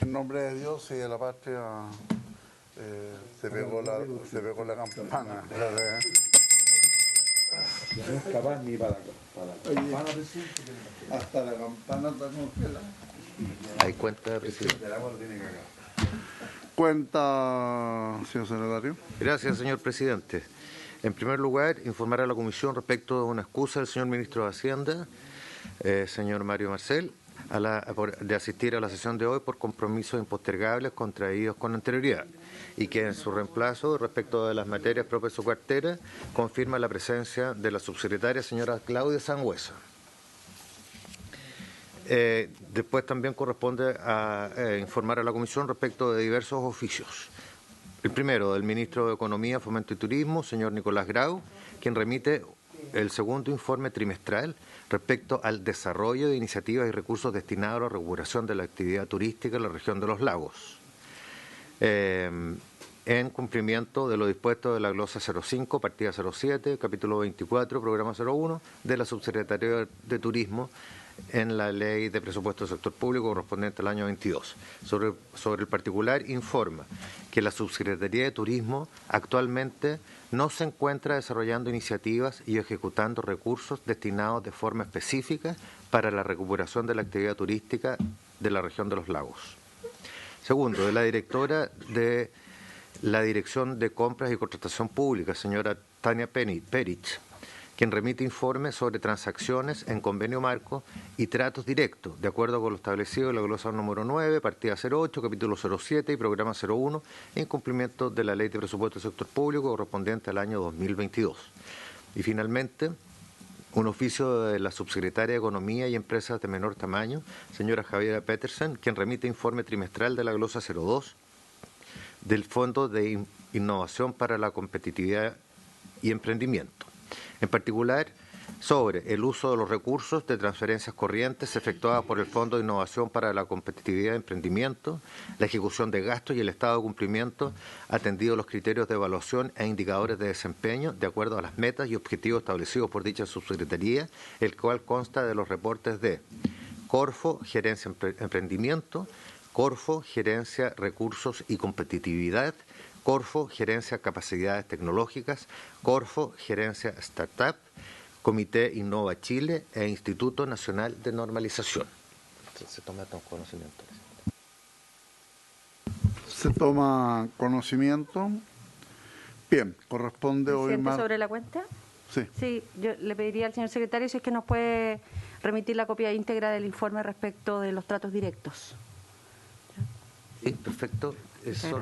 En nombre de Dios y de la patria se pegó la campana. No es capaz ni para la campana, presidente. Hasta la campana está congelada. Hay cuenta, presidente. Cuenta, señor secretario. Gracias, señor presidente. En primer lugar, informar a la comisión respecto de una excusa del señor ministro de Hacienda, señor Mario Marcel, de asistir a la sesión de hoy por compromisos impostergables contraídos con anterioridad, y que en su reemplazo, respecto de las materias propias de su cartera, confirma la presencia de la subsecretaria señora Claudia Sangüesa. Después también corresponde informar a la comisión respecto de diversos oficios. El primero, del ministro de Economía, Fomento y Turismo, señor Nicolás Grau, quien remite el segundo informe trimestral respecto al desarrollo de iniciativas y recursos destinados a la recuperación de la actividad turística en la región de los lagos, en cumplimiento de lo dispuesto de la glosa 05, partida 07, capítulo 24, programa 01, de la Subsecretaría de Turismo, en la Ley de Presupuesto del Sector Público correspondiente al año 22. Sobre el particular, informa que la Subsecretaría de Turismo actualmente no se encuentra desarrollando iniciativas y ejecutando recursos destinados de forma específica para la recuperación de la actividad turística de la región de los lagos. Segundo, de la directora de la Dirección de Compras y Contratación Pública, señora Tania Perich, quien remite informes sobre transacciones en convenio marco y tratos directos, de acuerdo con lo establecido en la glosa número 9, partida 08, capítulo 07 y programa 01, en cumplimiento de la Ley de Presupuesto del Sector Público correspondiente al año 2022. Y finalmente, un oficio de la Subsecretaria de Economía y Empresas de menor tamaño, señora Javiera Petersen, quien remite informe trimestral de la glosa 02 del Fondo de Innovación para la Competitividad y Emprendimiento. En particular, sobre el uso de los recursos de transferencias corrientes efectuadas por el Fondo de Innovación para la Competitividad y Emprendimiento, la ejecución de gastos y el estado de cumplimiento atendido a los criterios de evaluación e indicadores de desempeño de acuerdo a las metas y objetivos establecidos por dicha subsecretaría, el cual consta de los reportes de Corfo, Gerencia Emprendimiento, Corfo, Gerencia Recursos y Competitividad, Corfo, Gerencia Capacidades Tecnológicas, Corfo, Gerencia Startup, Comité Innova Chile e Instituto Nacional de Normalización. Se toma conocimiento. Se toma conocimiento. Bien, corresponde hoy más. ¿Sobre la cuenta? Sí. Sí, yo le pediría al señor secretario si es que nos puede remitir la copia íntegra del informe respecto de los tratos directos. Sí, perfecto.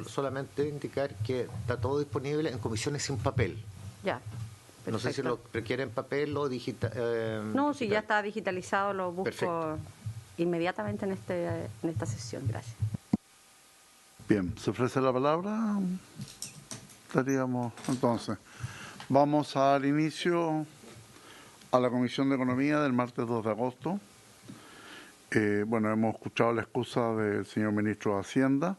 Solamente indicar que está todo disponible en comisiones sin papel. Ya. Perfecto. No sé si lo requiere en papel o digital. No, si ya está digitalizado, lo busco perfecto. Inmediatamente en esta sesión. Gracias. Bien, ¿se ofrece la palabra? Estaríamos entonces. Vamos a dar inicio a la Comisión de Economía del martes 2 de agosto. Bueno, hemos escuchado la excusa del señor ministro de Hacienda,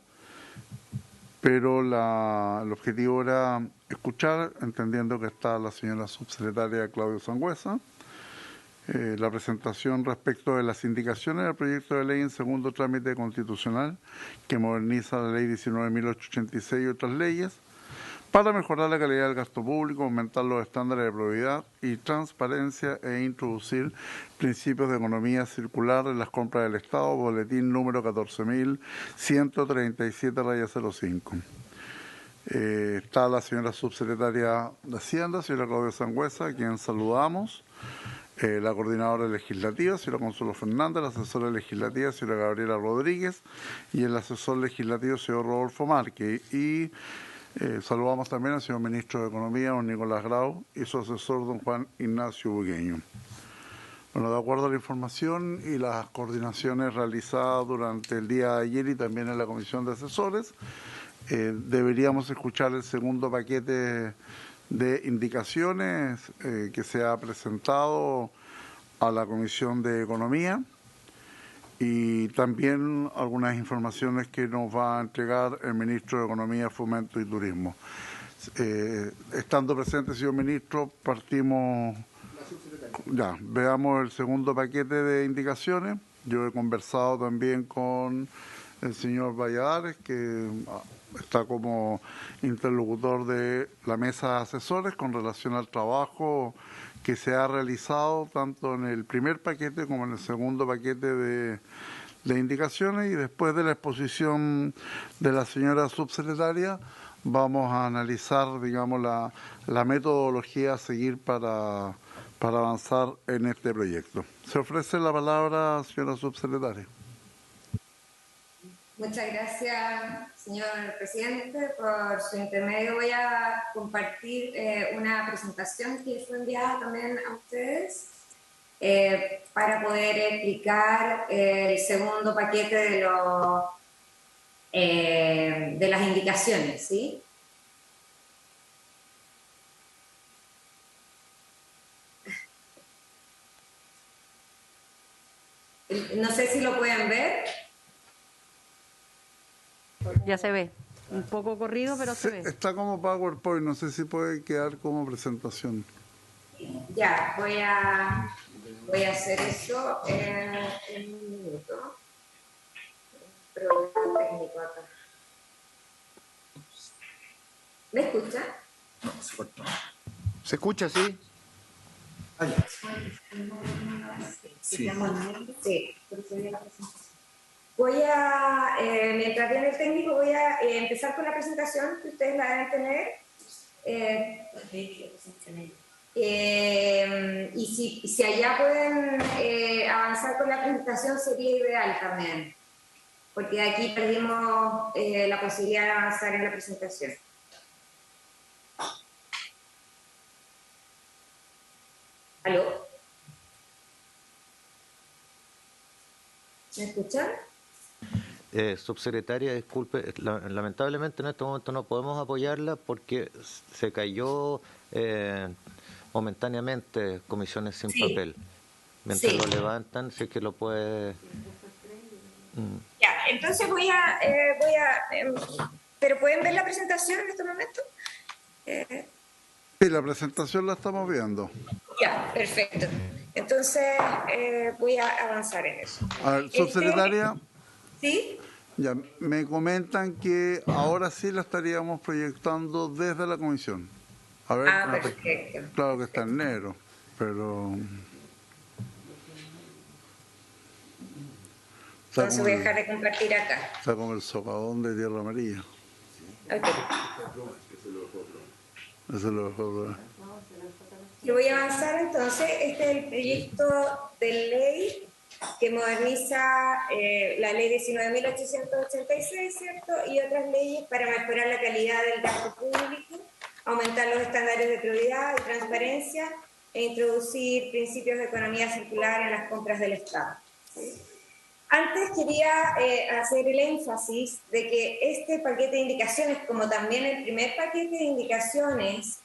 pero el objetivo era escuchar, entendiendo que está la señora subsecretaria Claudia Sangüesa, la presentación respecto de las indicaciones del proyecto de ley en segundo trámite constitucional que moderniza la ley 19.886 y otras leyes para mejorar la calidad del gasto público, aumentar los estándares de probidad y transparencia e introducir principios de economía circular en las compras del Estado, boletín número 14.137-05. Está la señora subsecretaria de Hacienda, señora Claudia Sangüesa, a quien saludamos, la coordinadora legislativa, señora Consuelo Fernández, la asesora legislativa, señora Gabriela Rodríguez, y el asesor legislativo, señor Rodolfo Márquez. Y saludamos también al señor ministro de Economía, don Nicolás Grau, y su asesor, don Juan Ignacio Bugueño. Bueno, de acuerdo a la información y las coordinaciones realizadas durante el día de ayer y también en la Comisión de Asesores, deberíamos escuchar el segundo paquete de indicaciones que se ha presentado a la Comisión de Economía, y también algunas informaciones que nos va a entregar el ministro de Economía, Fomento y Turismo. Estando presente, señor ministro, partimos. Ya, veamos el segundo paquete de indicaciones. Yo he conversado también con el señor Valladares, que está como interlocutor de la mesa de asesores con relación al trabajo que se ha realizado tanto en el primer paquete como en el segundo paquete de indicaciones, y después de la exposición de la señora subsecretaria vamos a analizar, digamos, la metodología a seguir para avanzar en este proyecto. Se ofrece la palabra, señora subsecretaria. Muchas gracias, señor presidente. Por su intermedio voy a compartir una presentación que fue enviada también a ustedes para poder explicar el segundo paquete de las indicaciones, ¿sí? No sé si lo pueden ver. Ya se ve. Un poco corrido, pero se ve. Está como PowerPoint, no sé si puede quedar como presentación. Ya, voy a hacer eso en un minuto. Problema técnico acá. ¿Me escucha? No, se cortó. ¿Se escucha, sí? Sí. Sí. Voy a, mientras viene el técnico, voy a empezar con la presentación que ustedes la deben tener. Y si allá pueden avanzar con la presentación sería ideal también, porque aquí perdimos la posibilidad de avanzar en la presentación. ¿Aló? ¿Me escuchan? Subsecretaria, disculpe, lamentablemente en este momento no podemos apoyarla porque se cayó momentáneamente comisiones sin papel. Mientras lo levantan, si es que lo puede... Ya, entonces ¿pero pueden ver la presentación en este momento? Sí, la presentación la estamos viendo. Ya, perfecto. Entonces voy a avanzar en eso. A ver, subsecretaria. ¿Sí? Ya, me comentan que ahora sí la estaríamos proyectando desde la comisión. A ver, perfecto. claro que está en negro, pero... Entonces voy a dejar de compartir acá. Está como el socavón de Tierra Amarilla. Ok. Eso lo dejó. Yo voy a avanzar entonces. Este es el proyecto de ley que moderniza la ley 19.886, ¿cierto? Y otras leyes para mejorar la calidad del gasto público, aumentar los estándares de prioridad y transparencia e introducir principios de economía circular en las compras del Estado. ¿Sí? Antes quería hacer el énfasis de que este paquete de indicaciones, como también el primer paquete de indicaciones,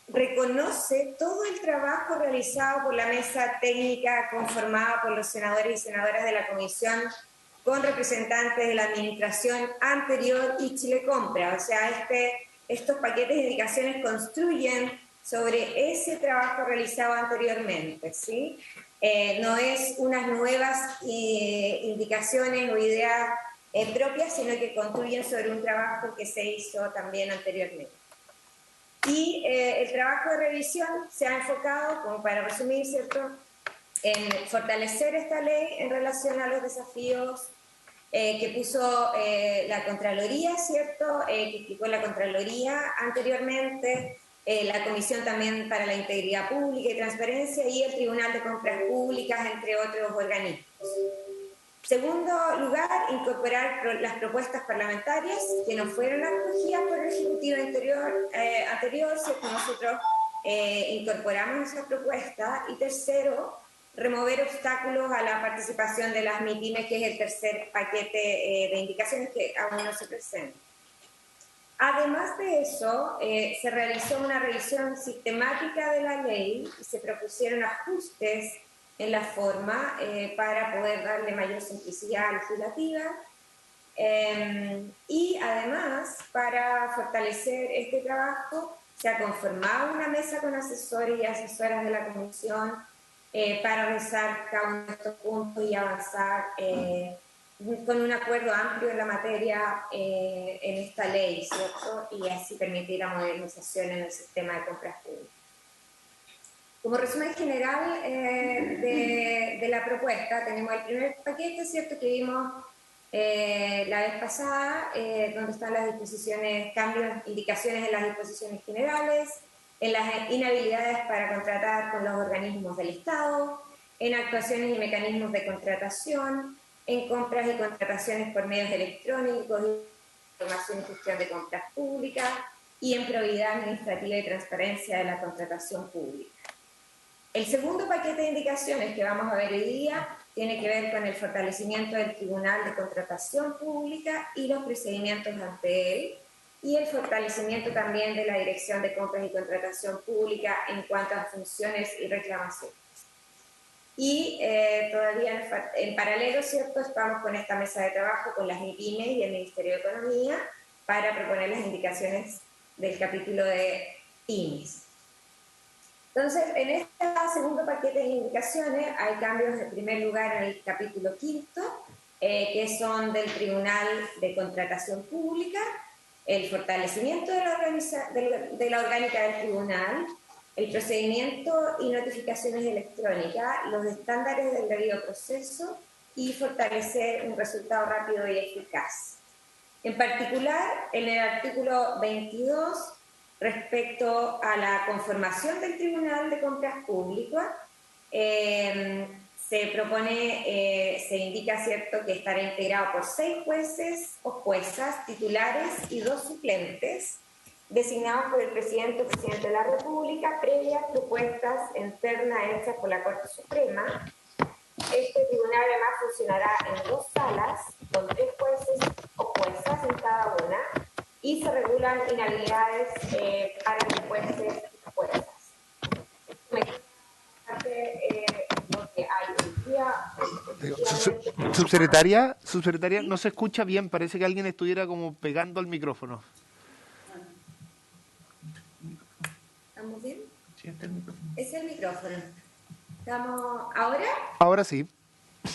reconoce todo el trabajo realizado por la mesa técnica conformada por los senadores y senadoras de la comisión con representantes de la administración anterior y Chile Compra. O sea, estos paquetes de indicaciones construyen sobre ese trabajo realizado anteriormente, ¿sí? No es unas nuevas indicaciones o ideas propias, sino que construyen sobre un trabajo que se hizo también anteriormente. Y el trabajo de revisión se ha enfocado, como para resumir, ¿cierto?, en fortalecer esta ley en relación a los desafíos que puso la Contraloría, ¿cierto?, que explicó la Contraloría anteriormente, la Comisión también para la Integridad Pública y Transparencia y el Tribunal de Compras Públicas, entre otros organismos. Segundo lugar, incorporar las propuestas parlamentarias que no fueron acogidas por el Ejecutivo anterior, ¿cierto? Nosotros incorporamos esas propuestas. Y tercero, remover obstáculos a la participación de las MIPYMES, que es el tercer paquete de indicaciones que aún no se presenta. Además de eso, se realizó una revisión sistemática de la ley y se propusieron ajustes en la forma para poder darle mayor simplicidad legislativa y además para fortalecer este trabajo se ha conformado una mesa con asesores y asesoras de la comisión para revisar cada uno de estos puntos y avanzar con un acuerdo amplio en la materia en esta ley, ¿cierto? Y así permitir la modernización en el sistema de compras públicas. Como resumen general de la propuesta, tenemos el primer paquete, ¿cierto?, que vimos la vez pasada, donde están las disposiciones, cambios, indicaciones en las disposiciones generales, en las inhabilidades para contratar con los organismos del Estado, en actuaciones y mecanismos de contratación, en compras y contrataciones por medios electrónicos, información y gestión de compras públicas, y en probidad administrativa y transparencia de la contratación pública. El segundo paquete de indicaciones que vamos a ver hoy día tiene que ver con el fortalecimiento del Tribunal de Contratación Pública y los procedimientos ante él, y el fortalecimiento también de la Dirección de Compras y Contratación Pública en cuanto a funciones y reclamaciones. Y todavía en paralelo, ¿cierto?, estamos con esta mesa de trabajo con las MIPYME y el Ministerio de Economía para proponer las indicaciones del capítulo de pymes. Entonces, en este segundo paquete de indicaciones hay cambios en primer lugar en el capítulo quinto, que son del Tribunal de Contratación Pública, el fortalecimiento de la orgánica del tribunal, el procedimiento y notificaciones electrónicas, los estándares del debido proceso y fortalecer un resultado rápido y eficaz. En particular, en el artículo 22, respecto a la conformación del Tribunal de Compras Públicas, se propone, se indica, ¿cierto?, que estará integrado por 6 jueces o juezas titulares y 2 suplentes, designados por el presidente o presidente de la República, previas propuestas internas hechas por la Corte Suprema. Este tribunal además funcionará en 2 salas, con 3 jueces o juezas en cada una, y se regulan inhabilidades para los jueces y juezas. Subsecretaria, no se escucha bien, parece que alguien estuviera como pegando al micrófono. ¿Estamos bien? Sí, está el micrófono. Es el micrófono. ¿Estamos ahora? Ahora sí.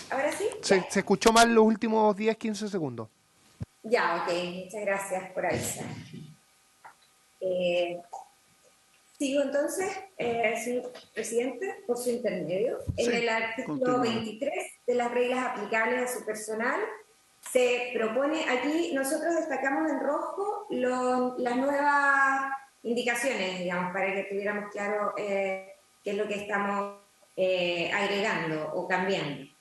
¿Ahora sí? Se escuchó mal los últimos 10-15 segundos. Ya, ok. Muchas gracias por avisar. Sigo entonces, señor presidente, por su intermedio. Sí, en el artículo 23 de las reglas aplicables a su personal, se propone, aquí nosotros destacamos en rojo las nuevas indicaciones, digamos, para que tuviéramos claro qué es lo que estamos agregando o cambiando.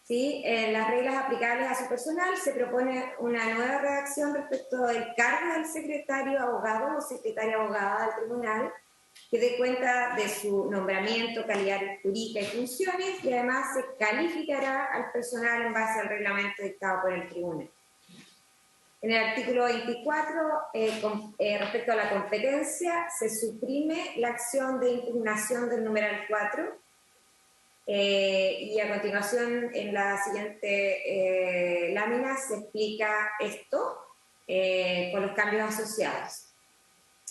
¿Sí? En las reglas aplicables a su personal se propone una nueva redacción respecto del cargo del secretario abogado o secretaria abogada del tribunal, que dé cuenta de su nombramiento, calidad jurídica y funciones, y además se calificará al personal en base al reglamento dictado por el tribunal. En el artículo 24, respecto a la competencia, se suprime la acción de impugnación del numeral 4, y a continuación, en la siguiente lámina, se explica esto con los cambios asociados.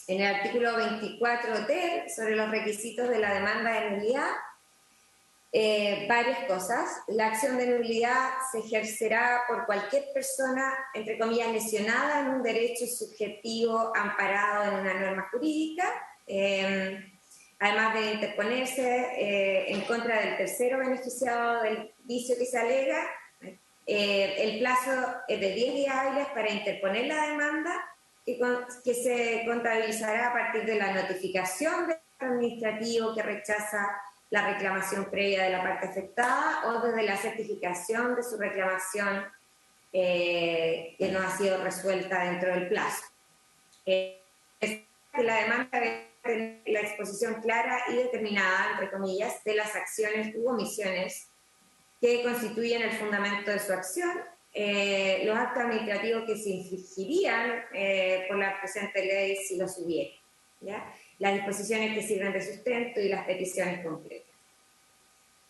En el artículo 24d, sobre los requisitos de la demanda de nulidad, varias cosas. La acción de nulidad se ejercerá por cualquier persona, entre comillas, lesionada en un derecho subjetivo amparado en una norma jurídica, además de interponerse en contra del tercero beneficiado del vicio que se alega. El plazo es de 10 días hábiles para interponer la demanda, que se contabilizará a partir de la notificación del administrativo que rechaza la reclamación previa de la parte afectada o desde la certificación de su reclamación que no ha sido resuelta dentro del plazo. La demanda debe tener la exposición clara y determinada, entre comillas, de las acciones u omisiones que constituyen el fundamento de su acción, los actos administrativos que se infringirían por la presente ley si los hubiera, ¿ya? Las disposiciones que sirven de sustento y las peticiones completas.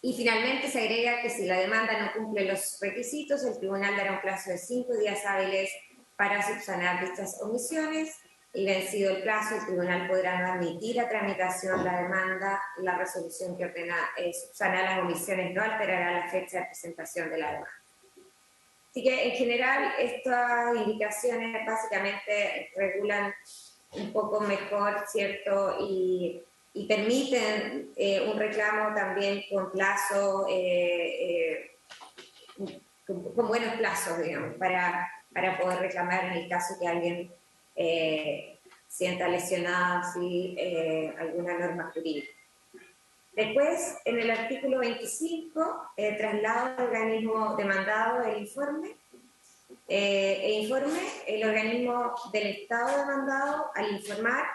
Y finalmente se agrega que si la demanda no cumple los requisitos, el tribunal dará un plazo de 5 días hábiles para subsanar dichas omisiones, y vencido el plazo, el tribunal podrá no admitir a tramitación la demanda. La resolución que ordena subsanar las omisiones no alterará la fecha de presentación de la demanda. Así que en general estas indicaciones básicamente regulan un poco mejor, ¿cierto? Y permiten un reclamo también con plazo, con buenos plazos, digamos, para poder reclamar en el caso que alguien sienta lesionada así, alguna norma jurídica. Después, en el artículo 25, traslado al organismo demandado el informe. El organismo del Estado demandado, al informar,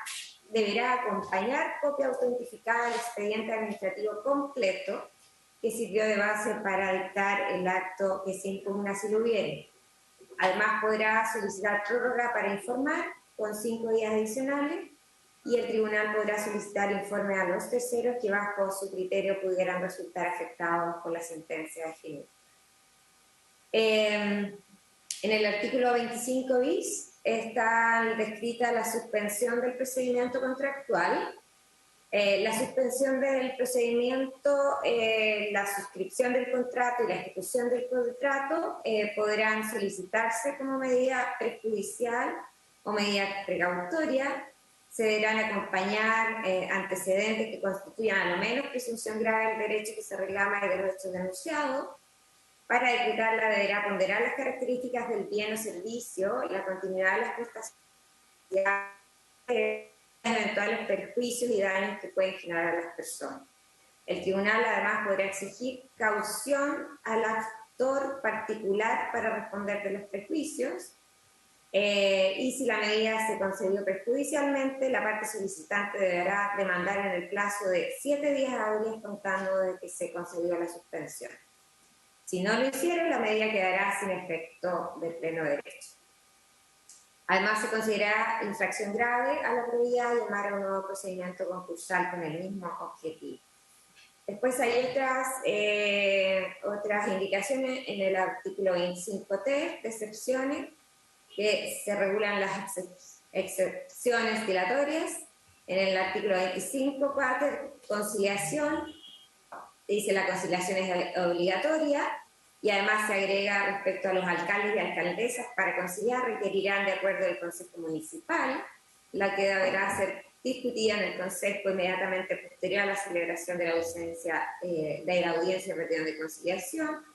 deberá acompañar copia autentificada del expediente administrativo completo que sirvió de base para dictar el acto que se impugna si lo hubiere. Además, podrá solicitar prórroga para informar con 5 días adicionales y el tribunal podrá solicitar informe a los terceros que bajo su criterio pudieran resultar afectados por la sentencia definitiva. En el artículo 25 bis está descrita la suspensión del procedimiento contractual. La suspensión del procedimiento, la suscripción del contrato y la ejecución del contrato podrán solicitarse como medida prejudicial o medida precautoria. Se deberán acompañar antecedentes que constituyan a lo menos presunción grave del derecho que se reclama y de los hechos denunciados. Para ejecutarla deberá ponderar las características del bien o servicio y la continuidad de las prestaciones, eventuales perjuicios y daños que pueden generar a las personas. El tribunal además podrá exigir caución al actor particular para responder de los perjuicios y si la medida se concedió perjudicialmente, la parte solicitante deberá demandar en el plazo de 7 días hábiles contando desde que se concedió la suspensión. Si no lo hicieron, la medida quedará sin efecto de pleno derecho. Además, se considera infracción grave a la probidad llamar a un nuevo procedimiento concursal con el mismo objetivo. Después hay otras indicaciones en el artículo 25t de excepciones, que se regulan las excepciones dilatorias. En el artículo 25.4, conciliación, dice la conciliación es obligatoria y además se agrega respecto a los alcaldes y alcaldesas para conciliar requerirán de acuerdo del Consejo Municipal, la que deberá ser discutida en el Consejo inmediatamente posterior a la celebración de la audiencia de conciliación.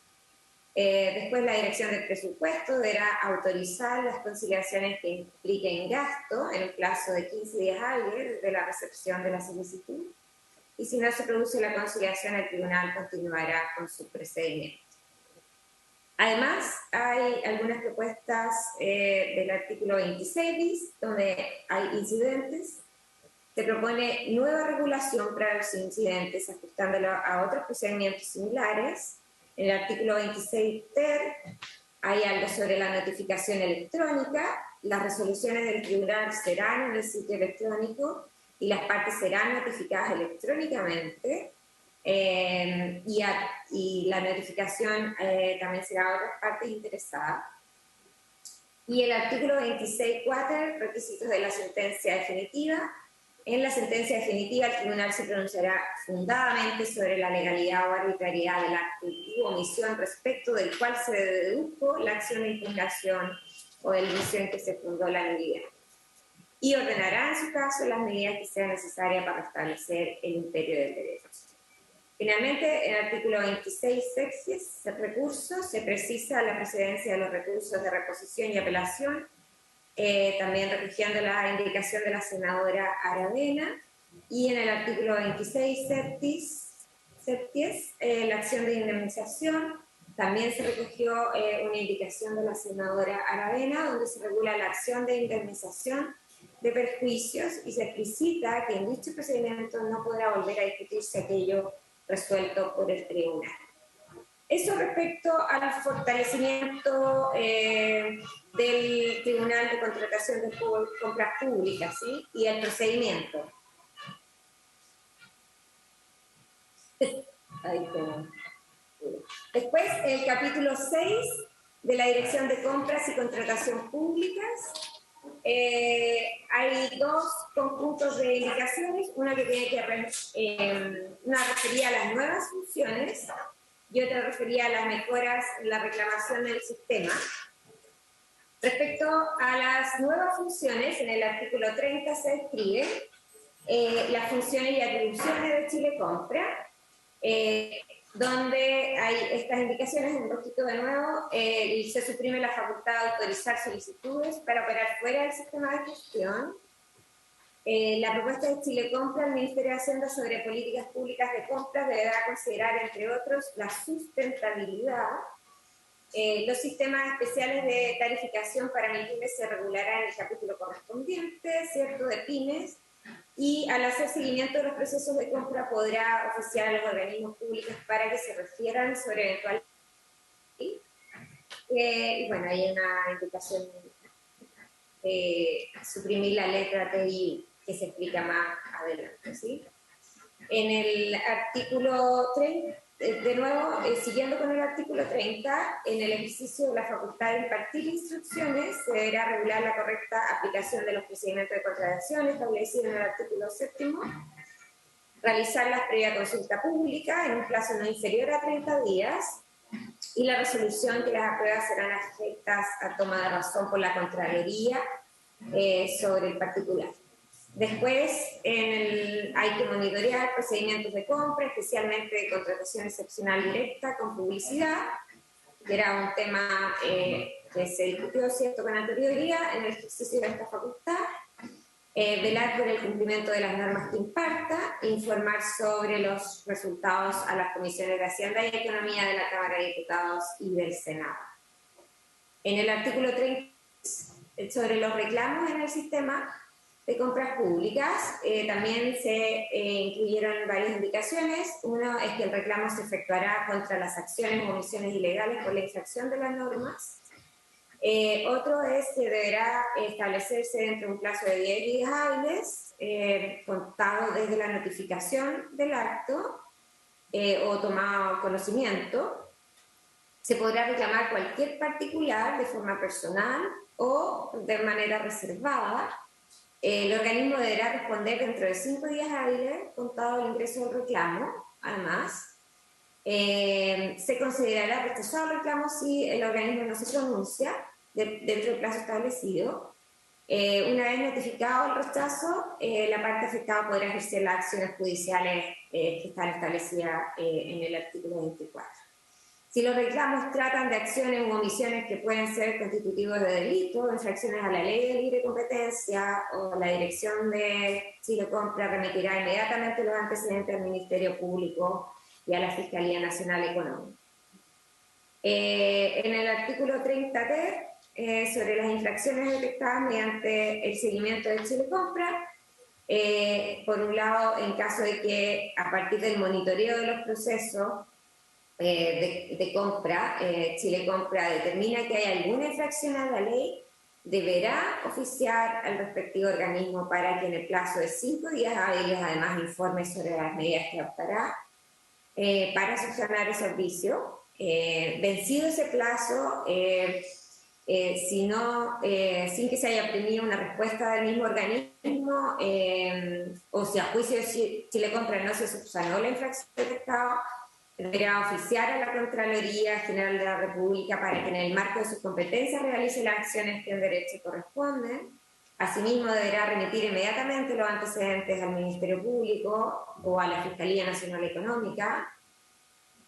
Después la dirección del presupuesto deberá autorizar las conciliaciones que impliquen gasto en un plazo de 15 días hábiles desde la recepción de la solicitud. Y si no se produce la conciliación, el tribunal continuará con su procedimiento. Además, hay algunas propuestas del artículo 26 bis, donde hay incidentes. Se propone nueva regulación para los incidentes, ajustándolo a otros procedimientos similares. En el artículo 26 ter hay algo sobre la notificación electrónica. Las resoluciones del tribunal serán en el sitio electrónico y las partes serán notificadas electrónicamente. Y la notificación también será a otras partes interesadas. Y el artículo 26.4, requisitos de la sentencia definitiva. En la sentencia definitiva, el tribunal se pronunciará fundadamente sobre la legalidad o arbitrariedad del acto u omisión respecto del cual se dedujo la acción de impugnación o del vicio en que se fundó la nulidad. Y ordenará en su caso las medidas que sean necesarias para restablecer el imperio del derecho. Finalmente, en el artículo 26 sexties, recursos, se precisa la precedencia de los recursos de reposición y apelación, también recogiendo la indicación de la senadora Aravena, y en el artículo 26 septies, la acción de indemnización, también se recogió una indicación de la senadora Aravena, donde se regula la acción de indemnización de perjuicios y se explicita que en dicho procedimiento no podrá volver a discutirse aquello resuelto por el tribunal. Eso respecto al fortalecimiento del Tribunal de Contratación de Compras Públicas, ¿sí? Y el procedimiento. Después, el capítulo 6 de la Dirección de Compras y Contratación Públicas. Hay dos conjuntos de indicaciones, una que tiene que una referida a las nuevas funciones y otra refería a las mejoras en la reclamación del sistema. Respecto a las nuevas funciones, en el artículo 30 se describe las funciones y atribuciones de Chile Compra, donde hay estas indicaciones en rojito de nuevo, y se suprime la facultad de autorizar solicitudes para operar fuera del sistema de gestión. La propuesta de Chile Compra, el Ministerio de Hacienda sobre políticas públicas de compras deberá considerar, entre otros, la sustentabilidad. Los sistemas especiales de tarificación para MIPYMES se regularán en el capítulo correspondiente, ¿cierto?, de pymes, y al hacer seguimiento de los procesos de compra podrá oficiar a los organismos públicos para que se refieran sobre eventuales. Y bueno, hay una indicación de suprimir la letra TI que se explica más adelante, ¿sí? En el artículo 30, de nuevo, siguiendo con el artículo 30, en el ejercicio de la facultad de impartir instrucciones se deberá regular la correcta aplicación de los procedimientos de contratación establecidos en el artículo 7, realizarlas previa consulta pública en un plazo no inferior a 30 días y la resolución que las apruebas serán afectas a toma de razón por la Contraloría sobre el particular. Después, hay que monitorear procedimientos de compra, especialmente de contratación excepcional directa con publicidad, que era un tema que se discutió, ¿cierto?, con anterioridad en el ejercicio de esta facultad. Velar por el cumplimiento de las normas que imparta, informar sobre los resultados a las comisiones de Hacienda y Economía de la Cámara de Diputados y del Senado. En el artículo 30, sobre los reclamos en el sistema de compras públicas, también se incluyeron varias indicaciones. Uno es que el reclamo se efectuará contra las acciones o omisiones ilegales por la infracción de las normas. Otro es que deberá establecerse dentro de un plazo de 10 días hábiles, contado desde la notificación del acto o tomado conocimiento. Se podrá reclamar cualquier particular de forma personal o de manera reservada. El organismo deberá responder dentro de 5 días hábiles, contado el ingreso del reclamo. Además, se considerará rechazado el reclamo si el organismo no se pronuncia dentro del plazo establecido. Una vez notificado el rechazo, la parte afectada podrá ejercer las acciones judiciales que están establecidas en el artículo 24. Si los reclamos tratan de acciones u omisiones que pueden ser constitutivos de delito, infracciones a la ley de libre competencia, o la dirección de Chile Compra remitirá inmediatamente los antecedentes al Ministerio Público y a la Fiscalía Nacional Económica. En el artículo 30T, sobre las infracciones detectadas mediante el seguimiento de Chile Compra, por un lado, en caso de que a partir del monitoreo de los procesos de compra, Chile Compra determina que hay alguna infracción a la ley, deberá oficiar al respectivo organismo para que en el plazo de 5 días hábiles además informe sobre las medidas que adoptará para subsanar el servicio. Vencido ese plazo, sin que se haya obtenido una respuesta del mismo organismo, o si a juicio de Chile Compra no se subsanó la infracción detectada, deberá oficiar a la Contraloría General de la República para que en el marco de sus competencias realice las acciones que en derecho corresponden. Asimismo, deberá remitir inmediatamente los antecedentes al Ministerio Público o a la Fiscalía Nacional Económica.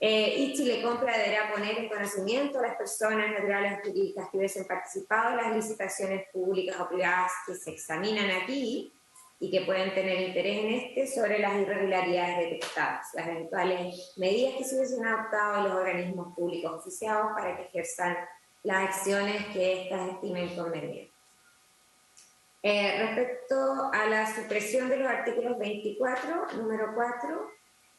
Y Chile Compra deberá poner en conocimiento a las personas naturales o jurídicas que hubiesen participado en las licitaciones públicas o privadas que se examinan aquí y que pueden tener interés en sobre las irregularidades detectadas, las eventuales medidas que se hubiesen adoptado en los organismos públicos oficiados para que ejerzan las acciones que éstas estimen convenientes. Respecto a la supresión de los artículos 24, número 4,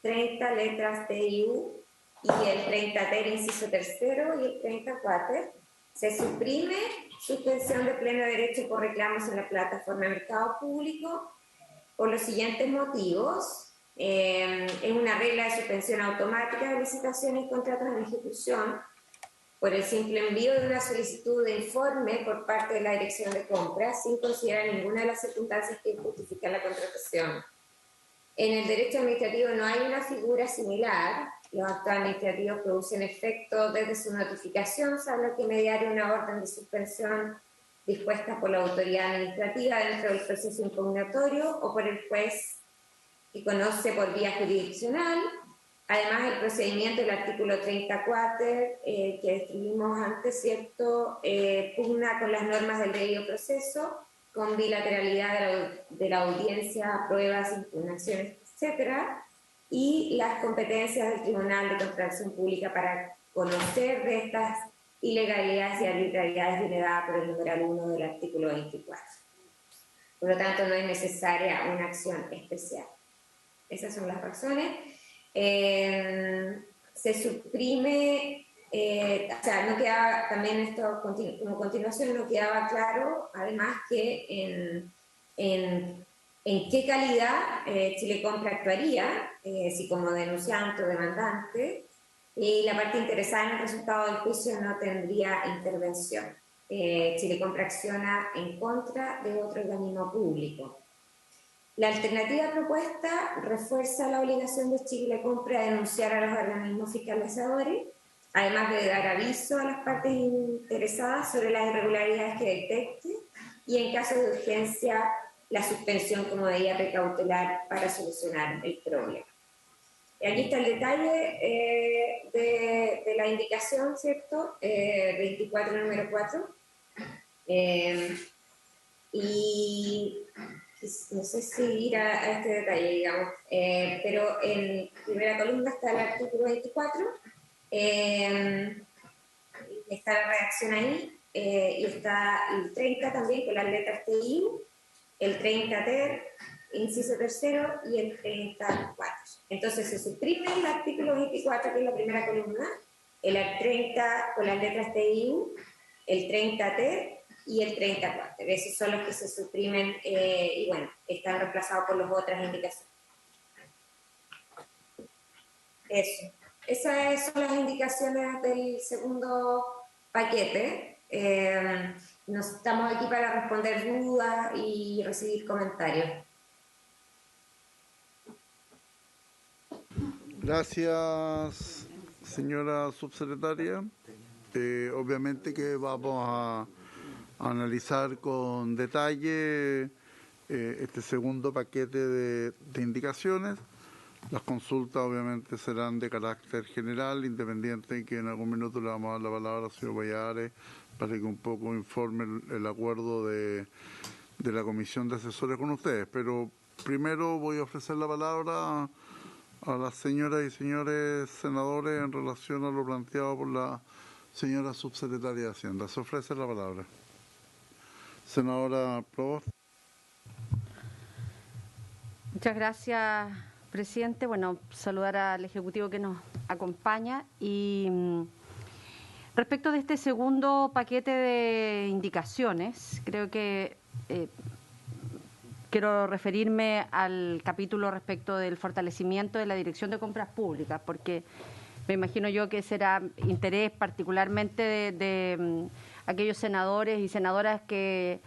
30, letras T y U, y el 30T, el inciso tercero, y el 34, se suprime suspensión de pleno derecho por reclamos en la plataforma de mercado público por los siguientes motivos. Es una regla de suspensión automática de licitaciones y contratos en ejecución por el simple envío de una solicitud de informe por parte de la Dirección de Compras sin considerar ninguna de las circunstancias que justifican la contratación. En el derecho administrativo no hay una figura similar Los actos administrativos producen efecto desde su notificación, salvo que mediare una orden de suspensión dispuesta por la autoridad administrativa dentro del proceso impugnatorio o por el juez que conoce por vía jurisdiccional. Además, el procedimiento del artículo 34, que describimos antes, ¿cierto?, pugna con las normas del debido proceso, con bilateralidad de la audiencia, pruebas, impugnaciones, etcétera, y las competencias del Tribunal de Contratación Pública para conocer de estas ilegalidades y arbitrariedades generadas por el numeral 1 del artículo 24. Por lo tanto, no es necesaria una acción especial. Esas son las razones. Se suprime, o sea, no quedaba, también esto como continuación, no quedaba claro, además, que en qué calidad Chilecompra actuaría, si como denunciante o demandante, y la parte interesada en el resultado del juicio no tendría intervención. Chilecompra acciona en contra de otro organismo público. La alternativa propuesta refuerza la obligación de Chilecompra de denunciar a los organismos fiscalizadores, además de dar aviso a las partes interesadas sobre las irregularidades que detecte y, en caso de urgencia, la suspensión como medida precautelar para solucionar el problema. Aquí está el detalle de la indicación, ¿cierto? 24, número 4. Y no sé si ir a este detalle, digamos, pero en primera columna está el artículo 24, está la redacción ahí, y está el 30 también con las letras TIU, el 30 ter, inciso tercero, y el 34. Entonces se suprime el artículo 24, que es la primera columna, el 30 con las letras TIU, el 30 ter y el 34. Esos son los que se suprimen y bueno, están reemplazados por las otras indicaciones. Eso. Esas son las indicaciones del segundo paquete. Nos estamos aquí para responder dudas y recibir comentarios. Gracias, señora subsecretaria. Obviamente que vamos a analizar con detalle este segundo paquete de indicaciones. Las consultas obviamente serán de carácter general, independiente, que en algún minuto le vamos a dar la palabra al señor Valladares para que un poco informe el acuerdo de la comisión de asesores con ustedes. Pero primero voy a ofrecer la palabra a las señoras y señores senadores en relación a lo planteado por la señora subsecretaria de Hacienda. Se ofrece la palabra. Senadora Provost. Muchas gracias, presidente. Bueno, saludar al Ejecutivo que nos acompaña. Y respecto de este segundo paquete de indicaciones, creo que quiero referirme al capítulo respecto del fortalecimiento de la Dirección de Compras Públicas, porque me imagino yo que será interés particularmente de aquellos senadores y senadoras que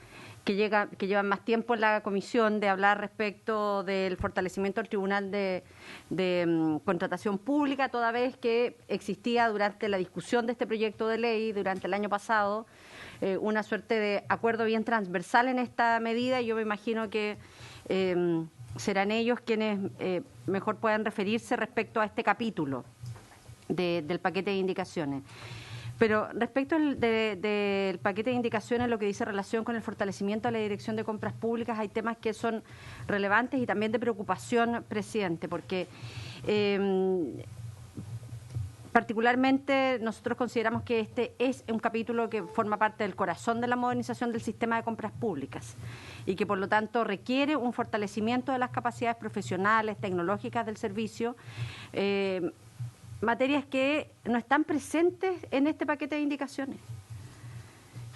llevan más tiempo en la comisión de hablar respecto del fortalecimiento del Tribunal de Contratación Pública, toda vez que existía durante la discusión de este proyecto de ley durante el año pasado una suerte de acuerdo bien transversal en esta medida, y yo me imagino que serán ellos quienes mejor puedan referirse respecto a este capítulo del paquete de indicaciones. Pero respecto del paquete de indicaciones, lo que dice relación con el fortalecimiento de la Dirección de Compras Públicas, hay temas que son relevantes y también de preocupación, presidente, porque particularmente nosotros consideramos que este es un capítulo que forma parte del corazón de la modernización del sistema de compras públicas y que por lo tanto requiere un fortalecimiento de las capacidades profesionales, tecnológicas del servicio, materias que no están presentes en este paquete de indicaciones.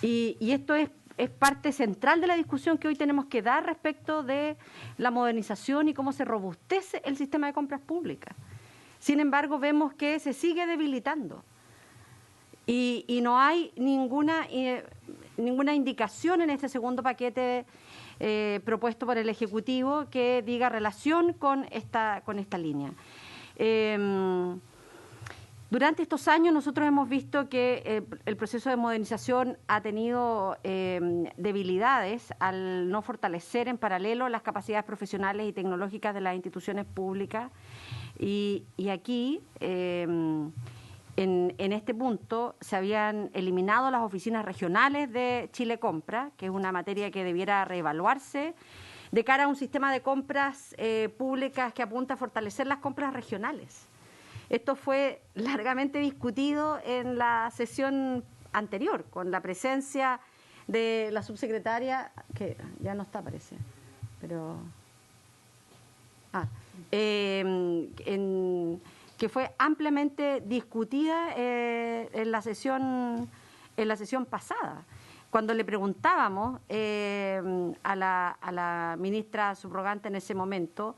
Y esto es parte central de la discusión que hoy tenemos que dar respecto de la modernización y cómo se robustece el sistema de compras públicas. Sin embargo, vemos que se sigue debilitando y no hay ninguna indicación en este segundo paquete propuesto por el Ejecutivo que diga relación con esta línea. Durante estos años nosotros hemos visto que el proceso de modernización ha tenido debilidades al no fortalecer en paralelo las capacidades profesionales y tecnológicas de las instituciones públicas y aquí en este punto se habían eliminado las oficinas regionales de Chile Compra, que es una materia que debiera reevaluarse de cara a un sistema de compras públicas que apunta a fortalecer las compras regionales. Esto fue largamente discutido en la sesión anterior, con la presencia de la subsecretaria, que ya no está, parece, pero... que fue ampliamente discutida en la sesión pasada. Cuando le preguntábamos a la ministra subrogante en ese momento,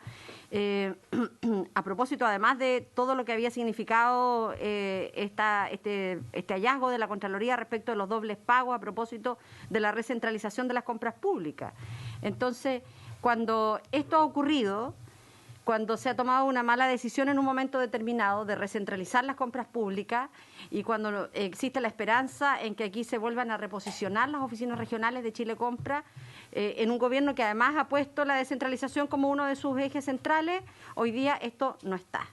a propósito además de todo lo que había significado este hallazgo de la Contraloría respecto de los dobles pagos a propósito de la recentralización de las compras públicas. Entonces, cuando esto ha ocurrido, cuando se ha tomado una mala decisión en un momento determinado de recentralizar las compras públicas y cuando existe la esperanza en que aquí se vuelvan a reposicionar las oficinas regionales de Chile Compra, en un gobierno que además ha puesto la descentralización como uno de sus ejes centrales, hoy día esto no está.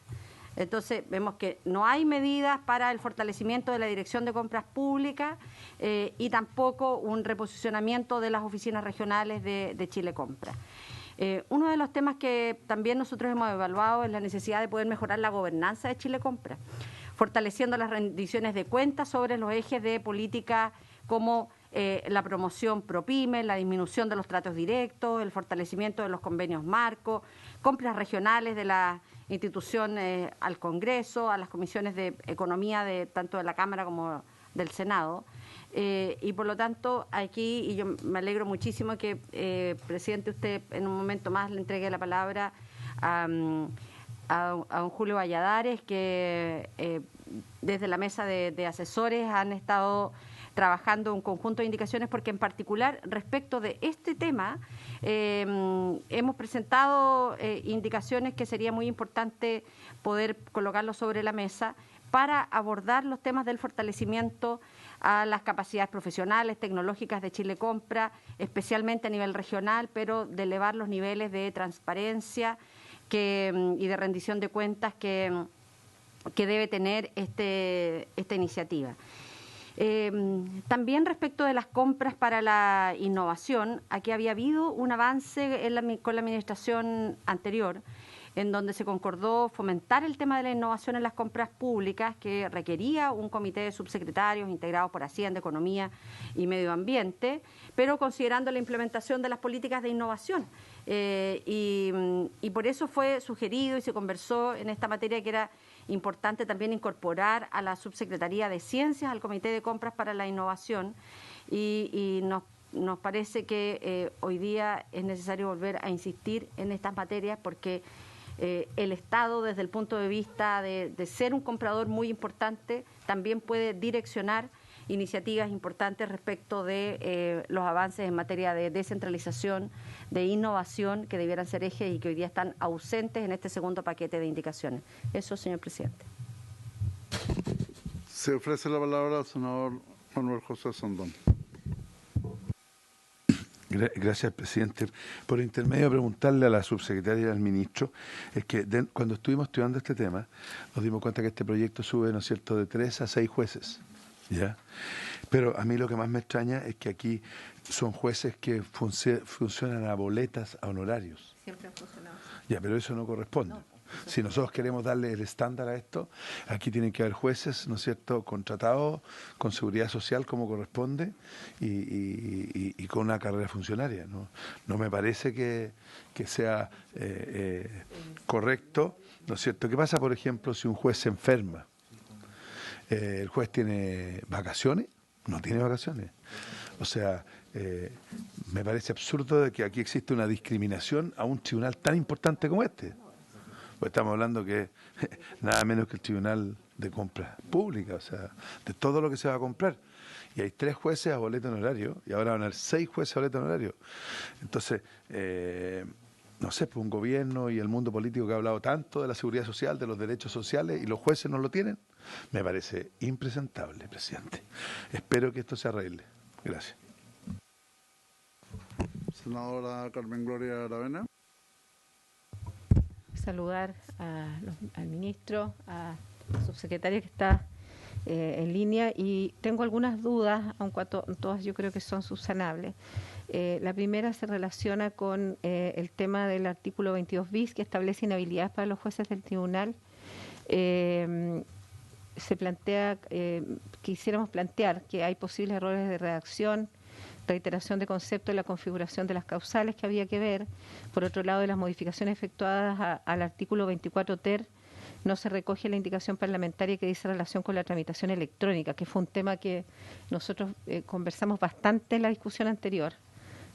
Entonces vemos que no hay medidas para el fortalecimiento de la Dirección de Compras Públicas y tampoco un reposicionamiento de las oficinas regionales de Chile Compra. Uno de los temas que también nosotros hemos evaluado es la necesidad de poder mejorar la gobernanza de Chile Compra, fortaleciendo las rendiciones de cuentas sobre los ejes de política como la promoción ProPyme, la disminución de los tratos directos, el fortalecimiento de los convenios marcos, compras regionales de las instituciones al Congreso, a las comisiones de economía tanto de la Cámara como del Senado. Y por lo tanto, aquí, y yo me alegro muchísimo que, presidente, usted en un momento más le entregue la palabra a don Julio Valladares, que desde la mesa de asesores han estado trabajando un conjunto de indicaciones, porque en particular respecto de este tema hemos presentado indicaciones que sería muy importante poder colocarlo sobre la mesa para abordar los temas del fortalecimiento a las capacidades profesionales, tecnológicas de Chile Compra, especialmente a nivel regional, pero de elevar los niveles de transparencia y de rendición de cuentas que debe tener esta iniciativa. También respecto de las compras para la innovación, aquí había habido un avance con la administración anterior, en donde se concordó fomentar el tema de la innovación en las compras públicas, que requería un comité de subsecretarios integrados por Hacienda, Economía y Medio Ambiente, pero considerando la implementación de las políticas de innovación. Y por eso fue sugerido y se conversó en esta materia que era importante también incorporar a la Subsecretaría de Ciencias al Comité de Compras para la Innovación y nos parece que hoy día es necesario volver a insistir en estas materias porque el Estado, desde el punto de vista de ser un comprador muy importante, también puede direccionar iniciativas importantes respecto de los avances en materia de descentralización, de innovación, que debieran ser ejes y que hoy día están ausentes en este segundo paquete de indicaciones. Eso, señor presidente. Se ofrece la palabra al senador Manuel José Sondón. Gracias, presidente. Por intermedio de preguntarle a la subsecretaria y al ministro, es que cuando estuvimos estudiando este tema, nos dimos cuenta que este proyecto sube, ¿no es cierto?, de 3 a 6 jueces, ¿ya? Pero a mí lo que más me extraña es que aquí son jueces que funcionan a boletas, a honorarios. Siempre han funcionado. Ya, pero eso no corresponde. Si nosotros queremos darle el estándar a esto, aquí tienen que haber jueces, ¿no es cierto?, contratados con seguridad social como corresponde y con una carrera funcionaria. No me parece que sea correcto, ¿no es cierto? ¿Qué pasa, por ejemplo, si un juez se enferma? ¿El juez tiene vacaciones? No tiene vacaciones. O sea, me parece absurdo de que aquí existe una discriminación a un tribunal tan importante como este. Pues estamos hablando que nada menos que el Tribunal de Compras Públicas, o sea, de todo lo que se va a comprar. Y hay 3 jueces a boleta honorario y ahora van a haber 6 jueces a boleta honorario. Entonces, no sé, pues un gobierno y el mundo político que ha hablado tanto de la seguridad social, de los derechos sociales, y los jueces no lo tienen, me parece impresentable, presidente. Espero que esto se arregle. Gracias. Senadora Carmen Gloria Aravena. Saludar al ministro, a la subsecretaria que está en línea, y tengo algunas dudas, aunque todas yo creo que son subsanables. La primera se relaciona con el tema del artículo 22 bis, que establece inhabilidades para los jueces del tribunal. Se plantea, quisiéramos plantear que hay posibles errores de redacción, reiteración de concepto y la configuración de las causales que había que ver. Por otro lado, de las modificaciones efectuadas al artículo 24 ter, no se recoge la indicación parlamentaria que dice relación con la tramitación electrónica, que fue un tema que nosotros conversamos bastante en la discusión anterior.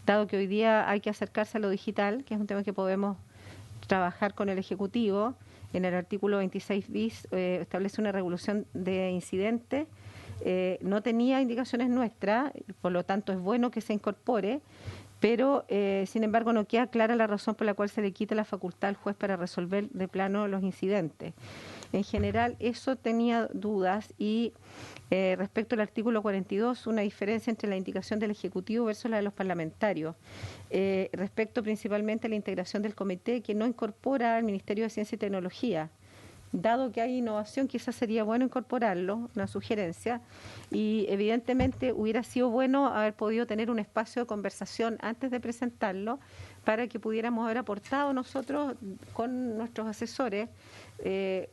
Dado que hoy día hay que acercarse a lo digital, que es un tema que podemos trabajar con el Ejecutivo, en el artículo 26 bis establece una regulación de incidentes. No tenía indicaciones nuestras, por lo tanto es bueno que se incorpore, pero sin embargo no queda clara la razón por la cual se le quita la facultad al juez para resolver de plano los incidentes. En general eso tenía dudas, y respecto al artículo 42, una diferencia entre la indicación del Ejecutivo versus la de los parlamentarios. Respecto principalmente a la integración del comité, que no incorpora al Ministerio de Ciencia y Tecnología. Dado que hay innovación, quizás sería bueno incorporarlo, una sugerencia, y evidentemente hubiera sido bueno haber podido tener un espacio de conversación antes de presentarlo, para que pudiéramos haber aportado nosotros con nuestros asesores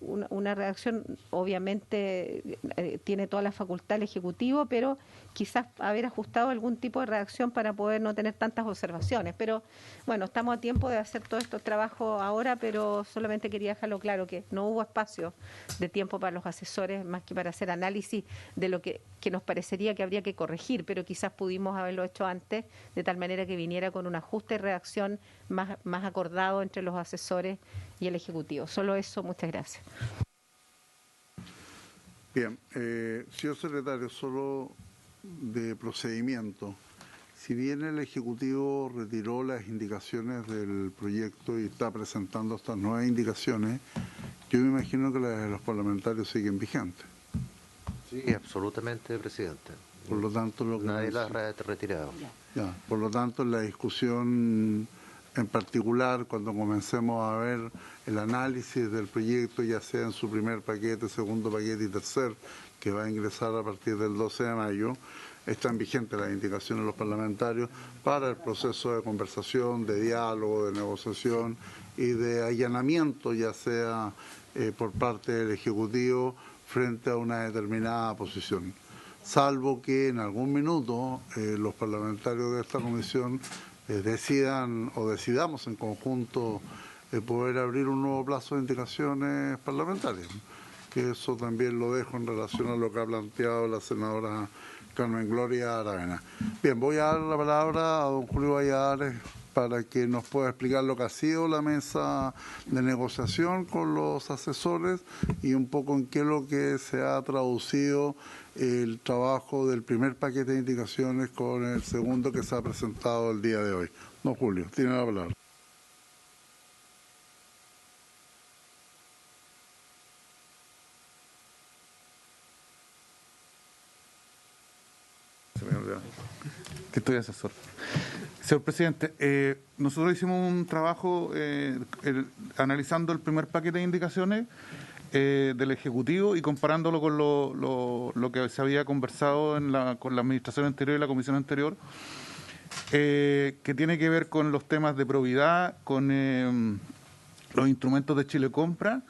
una redacción. Obviamente tiene toda la facultad el Ejecutivo, pero quizás haber ajustado algún tipo de redacción para poder no tener tantas observaciones. Pero bueno, estamos a tiempo de hacer todos estos trabajos ahora, pero solamente quería dejarlo claro, que no hubo espacio de tiempo para los asesores más que para hacer análisis de lo que nos parecería que habría que corregir, pero quizás pudimos haberlo hecho antes, de tal manera que viniera con un ajuste de redacción más acordado entre los asesores y el Ejecutivo. Solo eso, muchas gracias. Bien, señor secretario, solo de procedimiento. Si bien el Ejecutivo retiró las indicaciones del proyecto y está presentando estas nuevas indicaciones, yo me imagino que las de los parlamentarios siguen vigentes. Sí, absolutamente, presidente. Por lo tanto, nadie las ha retirado. Ya, por lo tanto, la discusión en particular, cuando comencemos a ver el análisis del proyecto, ya sea en su primer paquete, segundo paquete y tercer, que va a ingresar a partir del 12 de mayo, están vigentes las indicaciones de los parlamentarios para el proceso de conversación, de diálogo, de negociación y de allanamiento, ya sea por parte del Ejecutivo frente a una determinada posición. Salvo que en algún minuto los parlamentarios de esta comisión decidan o decidamos en conjunto poder abrir un nuevo plazo de indicaciones parlamentarias, que eso también lo dejo en relación a lo que ha planteado la senadora Carmen Gloria Aravena. Bien, voy a dar la palabra a don Julio Valladares para que nos pueda explicar lo que ha sido la mesa de negociación con los asesores y un poco en qué es lo que se ha traducido el trabajo del primer paquete de indicaciones con el segundo que se ha presentado el día de hoy. Don Julio, tiene la palabra. Que estoy asesor. Señor presidente, nosotros hicimos un trabajo analizando el primer paquete de indicaciones del Ejecutivo y comparándolo con lo que se había conversado con la administración anterior y la comisión anterior, que tiene que ver con los temas de probidad, con los instrumentos de Chile Compra,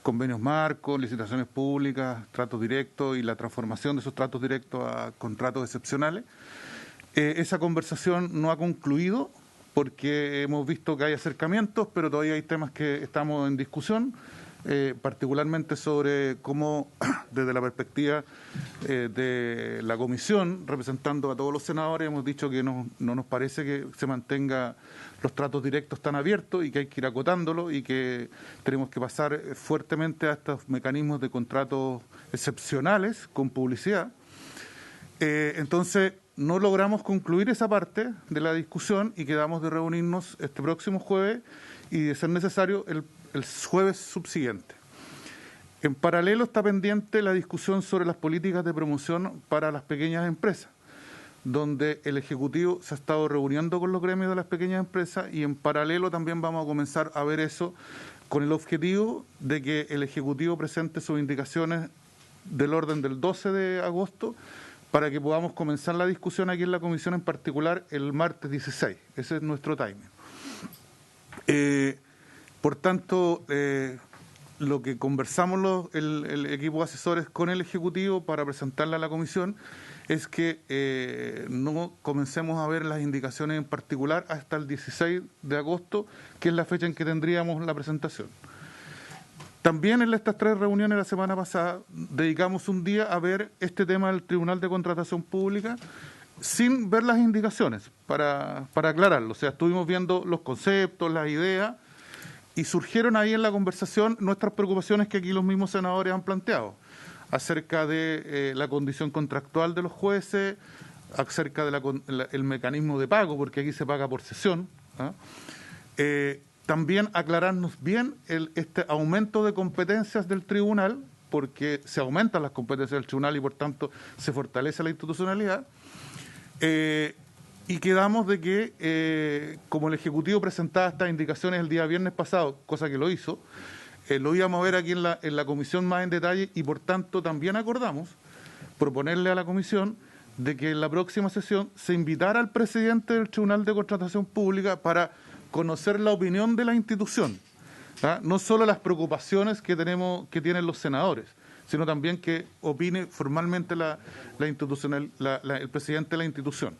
convenios marcos, licitaciones públicas, tratos directos y la transformación de esos tratos directos a contratos excepcionales. Esa conversación no ha concluido porque hemos visto que hay acercamientos, pero todavía hay temas que estamos en discusión, particularmente sobre cómo, desde la perspectiva de la comisión, representando a todos los senadores, hemos dicho que no nos parece que se mantenga los tratos directos tan abiertos y que hay que ir acotándolo y que tenemos que pasar fuertemente a estos mecanismos de contratos excepcionales con publicidad. Entonces, no logramos concluir esa parte de la discusión y quedamos de reunirnos este próximo jueves y, de ser necesario, el jueves subsiguiente. En paralelo está pendiente la discusión sobre las políticas de promoción para las pequeñas empresas, donde el Ejecutivo se ha estado reuniendo con los gremios de las pequeñas empresas y en paralelo también vamos a comenzar a ver eso con el objetivo de que el Ejecutivo presente sus indicaciones del orden del 12 de agosto para que podamos comenzar la discusión aquí en la comisión, en particular el martes 16. Ese es nuestro timing. Por tanto, lo que conversamos el equipo de asesores con el Ejecutivo para presentarle a la comisión es que no comencemos a ver las indicaciones en particular hasta el 16 de agosto, que es la fecha en que tendríamos la presentación. También en estas 3 reuniones la semana pasada dedicamos un día a ver este tema del Tribunal de Contratación Pública sin ver las indicaciones, para aclararlo. O sea, estuvimos viendo los conceptos, las ideas, y surgieron ahí en la conversación nuestras preocupaciones que aquí los mismos senadores han planteado, acerca de la condición contractual de los jueces, acerca del mecanismo de pago, porque aquí se paga por sesión. También aclararnos bien este aumento de competencias del tribunal, porque se aumentan las competencias del tribunal y por tanto se fortalece la institucionalidad. Y quedamos de que, como el Ejecutivo presentaba estas indicaciones el día viernes pasado, cosa que lo hizo, lo íbamos a ver aquí en la comisión más en detalle y por tanto también acordamos proponerle a la comisión de que en la próxima sesión se invitara al presidente del Tribunal de Contratación Pública para conocer la opinión de la institución, no solo las preocupaciones que tienen los senadores, sino también que opine formalmente el presidente de la institución.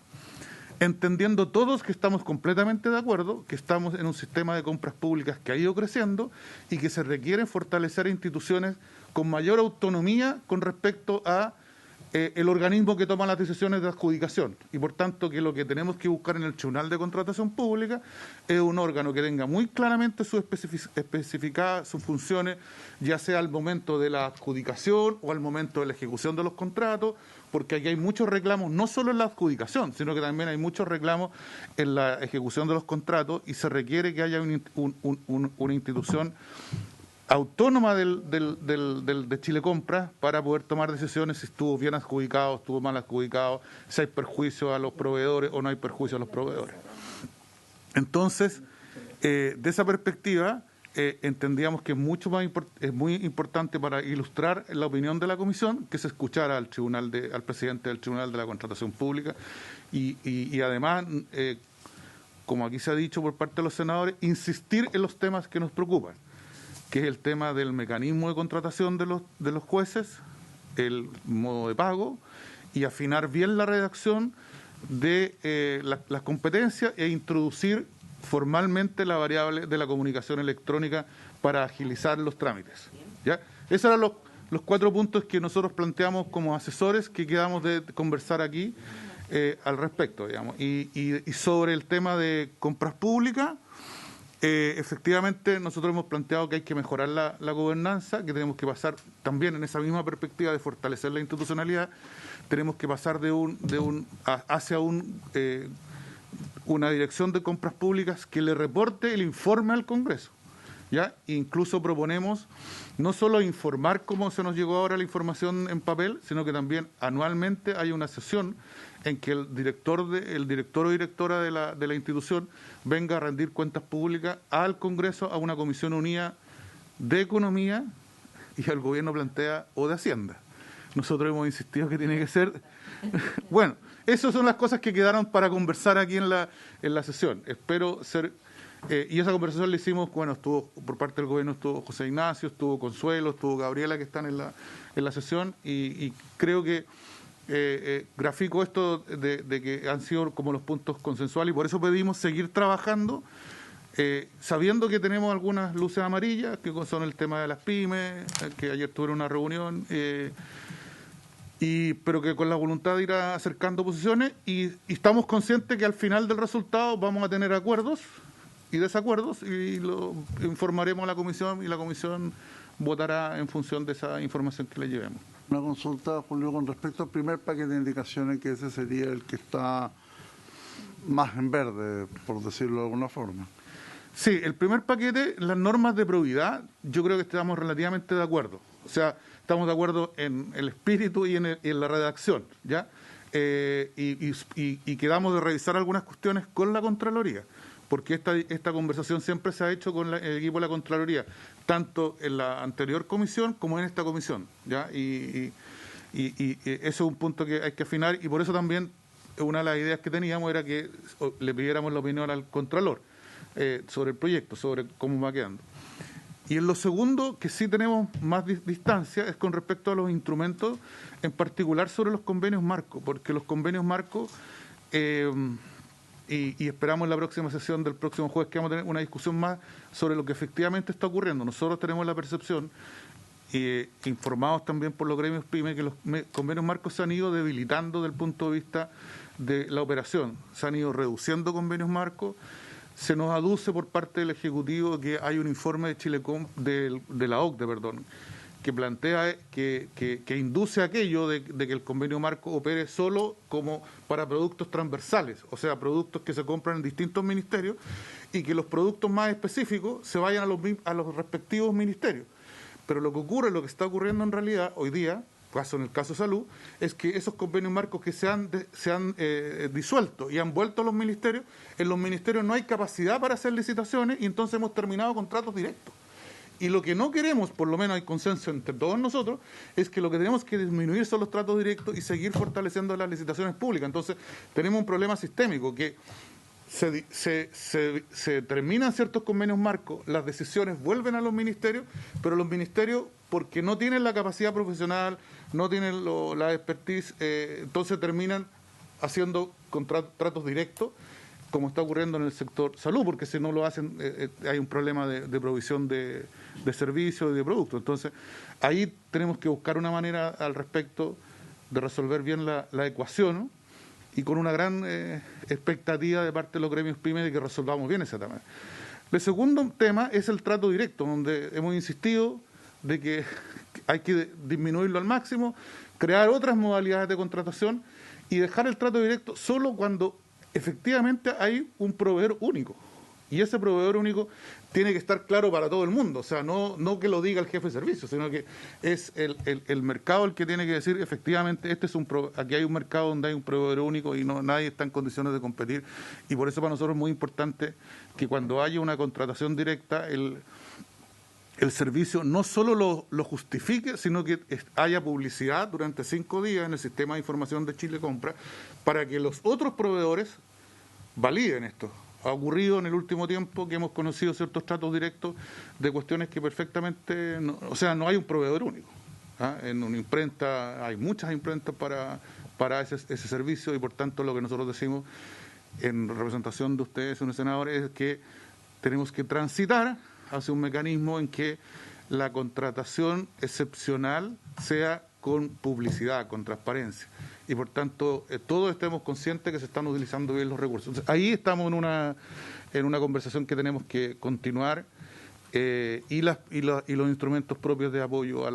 Entendiendo todos que estamos completamente de acuerdo, que estamos en un sistema de compras públicas que ha ido creciendo y que se requiere fortalecer instituciones con mayor autonomía con respecto a el organismo que toma las decisiones de adjudicación. Y por tanto que lo que tenemos que buscar en el Tribunal de Contratación Pública es un órgano que tenga muy claramente especificadas sus funciones, ya sea al momento de la adjudicación o al momento de la ejecución de los contratos, porque aquí hay muchos reclamos, no solo en la adjudicación, sino que también hay muchos reclamos en la ejecución de los contratos y se requiere que haya una institución autónoma de Chile Compras para poder tomar decisiones si estuvo bien adjudicado, estuvo mal adjudicado, si hay perjuicio a los proveedores o no hay perjuicio a los proveedores. Entonces, de esa perspectiva, entendíamos que es muy importante para ilustrar la opinión de la comisión que se escuchara al presidente del Tribunal de la Contratación Pública y además, como aquí se ha dicho por parte de los senadores, insistir en los temas que nos preocupan, que es el tema del mecanismo de contratación de los jueces, el modo de pago y afinar bien la redacción de las competencias e introducir formalmente la variable de la comunicación electrónica para agilizar los trámites. ¿Ya? Esos eran los 4 puntos que nosotros planteamos como asesores que quedamos de conversar aquí al respecto, digamos. Y sobre el tema de compras públicas, efectivamente nosotros hemos planteado que hay que mejorar la gobernanza, que tenemos que pasar también en esa misma perspectiva de fortalecer la institucionalidad, tenemos que pasar hacia una dirección de compras públicas que le reporte el informe al Congreso. ¿Ya? Incluso proponemos no solo informar cómo se nos llegó ahora la información en papel, sino que también anualmente hay una sesión en que el director o directora de la institución venga a rendir cuentas públicas al Congreso, a una comisión unida de Economía y al Gobierno plantea o de Hacienda. Nosotros hemos insistido que tiene que ser... Bueno, esas son las cosas que quedaron para conversar aquí en la sesión. Espero ser... y esa conversación la hicimos, bueno, estuvo por parte del gobierno, estuvo José Ignacio, estuvo Consuelo, estuvo Gabriela, que están en la sesión, y creo que grafico esto de que han sido como los puntos consensuales, y por eso pedimos seguir trabajando, sabiendo que tenemos algunas luces amarillas, que son el tema de las pymes, que ayer tuvieron una reunión, pero que con la voluntad de ir acercando posiciones, y estamos conscientes que al final del resultado vamos a tener acuerdos y desacuerdos, y lo informaremos a la comisión, y la comisión votará en función de esa información que le llevemos. Una consulta, Julio, con respecto al primer paquete de indicaciones, que ese sería el que está más en verde, por decirlo de alguna forma. Sí, el primer paquete, las normas de probidad, yo creo que estamos relativamente de acuerdo. O sea, estamos de acuerdo en el espíritu y en la redacción, ¿ya? Y quedamos de revisar algunas cuestiones con la Contraloría, porque esta conversación siempre se ha hecho con el equipo de la Contraloría, tanto en la anterior comisión como en esta comisión, ¿ya? Y eso es un punto que hay que afinar, y por eso también una de las ideas que teníamos era que le pidiéramos la opinión al Contralor sobre el proyecto, sobre cómo va quedando. Y en lo segundo, que sí tenemos más distancia, es con respecto a los instrumentos, en particular sobre los convenios marco, porque los convenios marco, y esperamos en la próxima sesión del próximo jueves que vamos a tener una discusión más sobre lo que efectivamente está ocurriendo. Nosotros tenemos la percepción, informados también por los gremios PYME, que los convenios marcos se han ido debilitando desde el punto de vista de la operación, se han ido reduciendo convenios marcos. Se nos aduce por parte del Ejecutivo que hay un informe de Chilecom, de la OCDE, que plantea, que induce aquello de que el convenio marco opere solo como para productos transversales, o sea, productos que se compran en distintos ministerios, y que los productos más específicos se vayan a los respectivos ministerios. Pero lo que ocurre, lo que está ocurriendo en realidad hoy día, en el caso de salud, es que esos convenios marcos que se han disuelto y han vuelto a los ministerios, en los ministerios no hay capacidad para hacer licitaciones, y entonces hemos terminado contratos directos. Y lo que no queremos, por lo menos hay consenso entre todos nosotros, es que lo que tenemos que disminuir son los tratos directos y seguir fortaleciendo las licitaciones públicas. Entonces tenemos un problema sistémico, que se terminan ciertos convenios marcos, las decisiones vuelven a los ministerios, pero los ministerios, porque no tienen la capacidad profesional, no tienen la expertise, entonces terminan haciendo tratos directos, como está ocurriendo en el sector salud, porque si no lo hacen hay un problema de provisión de servicios y de productos. Entonces ahí tenemos que buscar una manera al respecto de resolver bien la ecuación, ¿no? Y con una gran expectativa de parte de los gremios PYME de que resolvamos bien ese tema. El segundo tema es el trato directo, donde hemos insistido de que hay que disminuirlo al máximo, crear otras modalidades de contratación y dejar el trato directo solo cuando efectivamente hay un proveedor único. Y ese proveedor único tiene que estar claro para todo el mundo, o sea, no que lo diga el jefe de servicio, sino que es el mercado el que tiene que decir, efectivamente, aquí hay un mercado donde hay un proveedor único y nadie está en condiciones de competir. Y por eso para nosotros es muy importante que cuando haya una contratación directa, el servicio no solo lo justifique, sino que haya publicidad durante 5 días en el sistema de información de Chile Compra para que los otros proveedores validen esto. Ha ocurrido en el último tiempo que hemos conocido ciertos tratos directos de cuestiones que perfectamente, no hay un proveedor único. En una imprenta, hay muchas imprentas para ese servicio, y por tanto lo que nosotros decimos en representación de ustedes, señores senadores, es que tenemos que transitar hacia un mecanismo en que la contratación excepcional sea con publicidad, con transparencia, y por tanto todos estemos conscientes que se están utilizando bien los recursos. Entonces, ahí estamos en una conversación que tenemos que continuar, y los instrumentos propios de apoyo a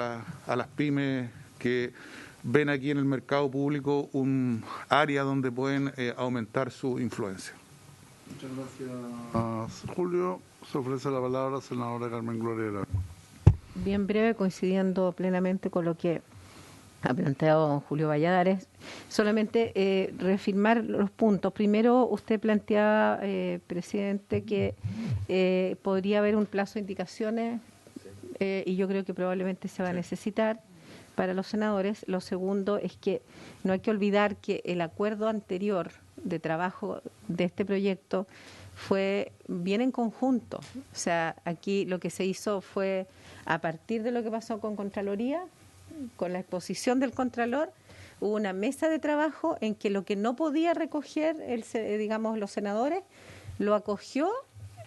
las pymes que ven aquí en el mercado público un área donde pueden aumentar su influencia. Muchas gracias, Julio. Se ofrece la palabra a la senadora Carmen Gloria del Agua. Bien breve, coincidiendo plenamente con lo que ha planteado don Julio Valladares, solamente reafirmar los puntos. Primero, usted planteaba, presidente, que podría haber un plazo de indicaciones, y yo creo que probablemente se va a necesitar para los senadores. Lo segundo es que no hay que olvidar que el acuerdo anterior de trabajo de este proyecto fue bien en conjunto. O sea, aquí lo que se hizo fue, a partir de lo que pasó con Contraloría, con la exposición del Contralor, hubo una mesa de trabajo en que lo que no podía recoger, los senadores, lo acogió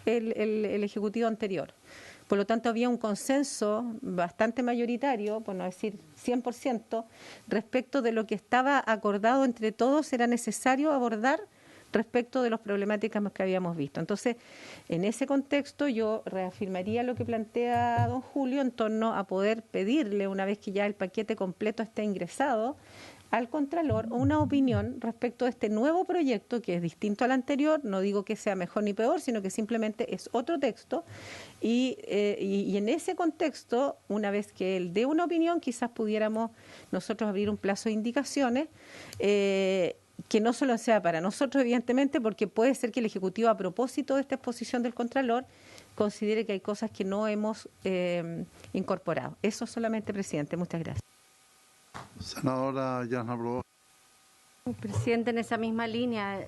el Ejecutivo anterior. Por lo tanto, había un consenso bastante mayoritario, por no decir 100%, respecto de lo que estaba acordado entre todos era necesario abordar respecto de las problemáticas que habíamos visto. Entonces, en ese contexto yo reafirmaría lo que plantea don Julio en torno a poder pedirle, una vez que ya el paquete completo esté ingresado, al Contralor una opinión respecto de este nuevo proyecto que es distinto al anterior. No digo que sea mejor ni peor, sino que simplemente es otro texto y en ese contexto, una vez que él dé una opinión, quizás pudiéramos nosotros abrir un plazo de indicaciones que no solo sea para nosotros, evidentemente, porque puede ser que el Ejecutivo, a propósito de esta exposición del Contralor, considere que hay cosas que no hemos incorporado. Eso solamente, presidente. Muchas gracias. Senadora Yasna Proboste. Presidente, en esa misma línea,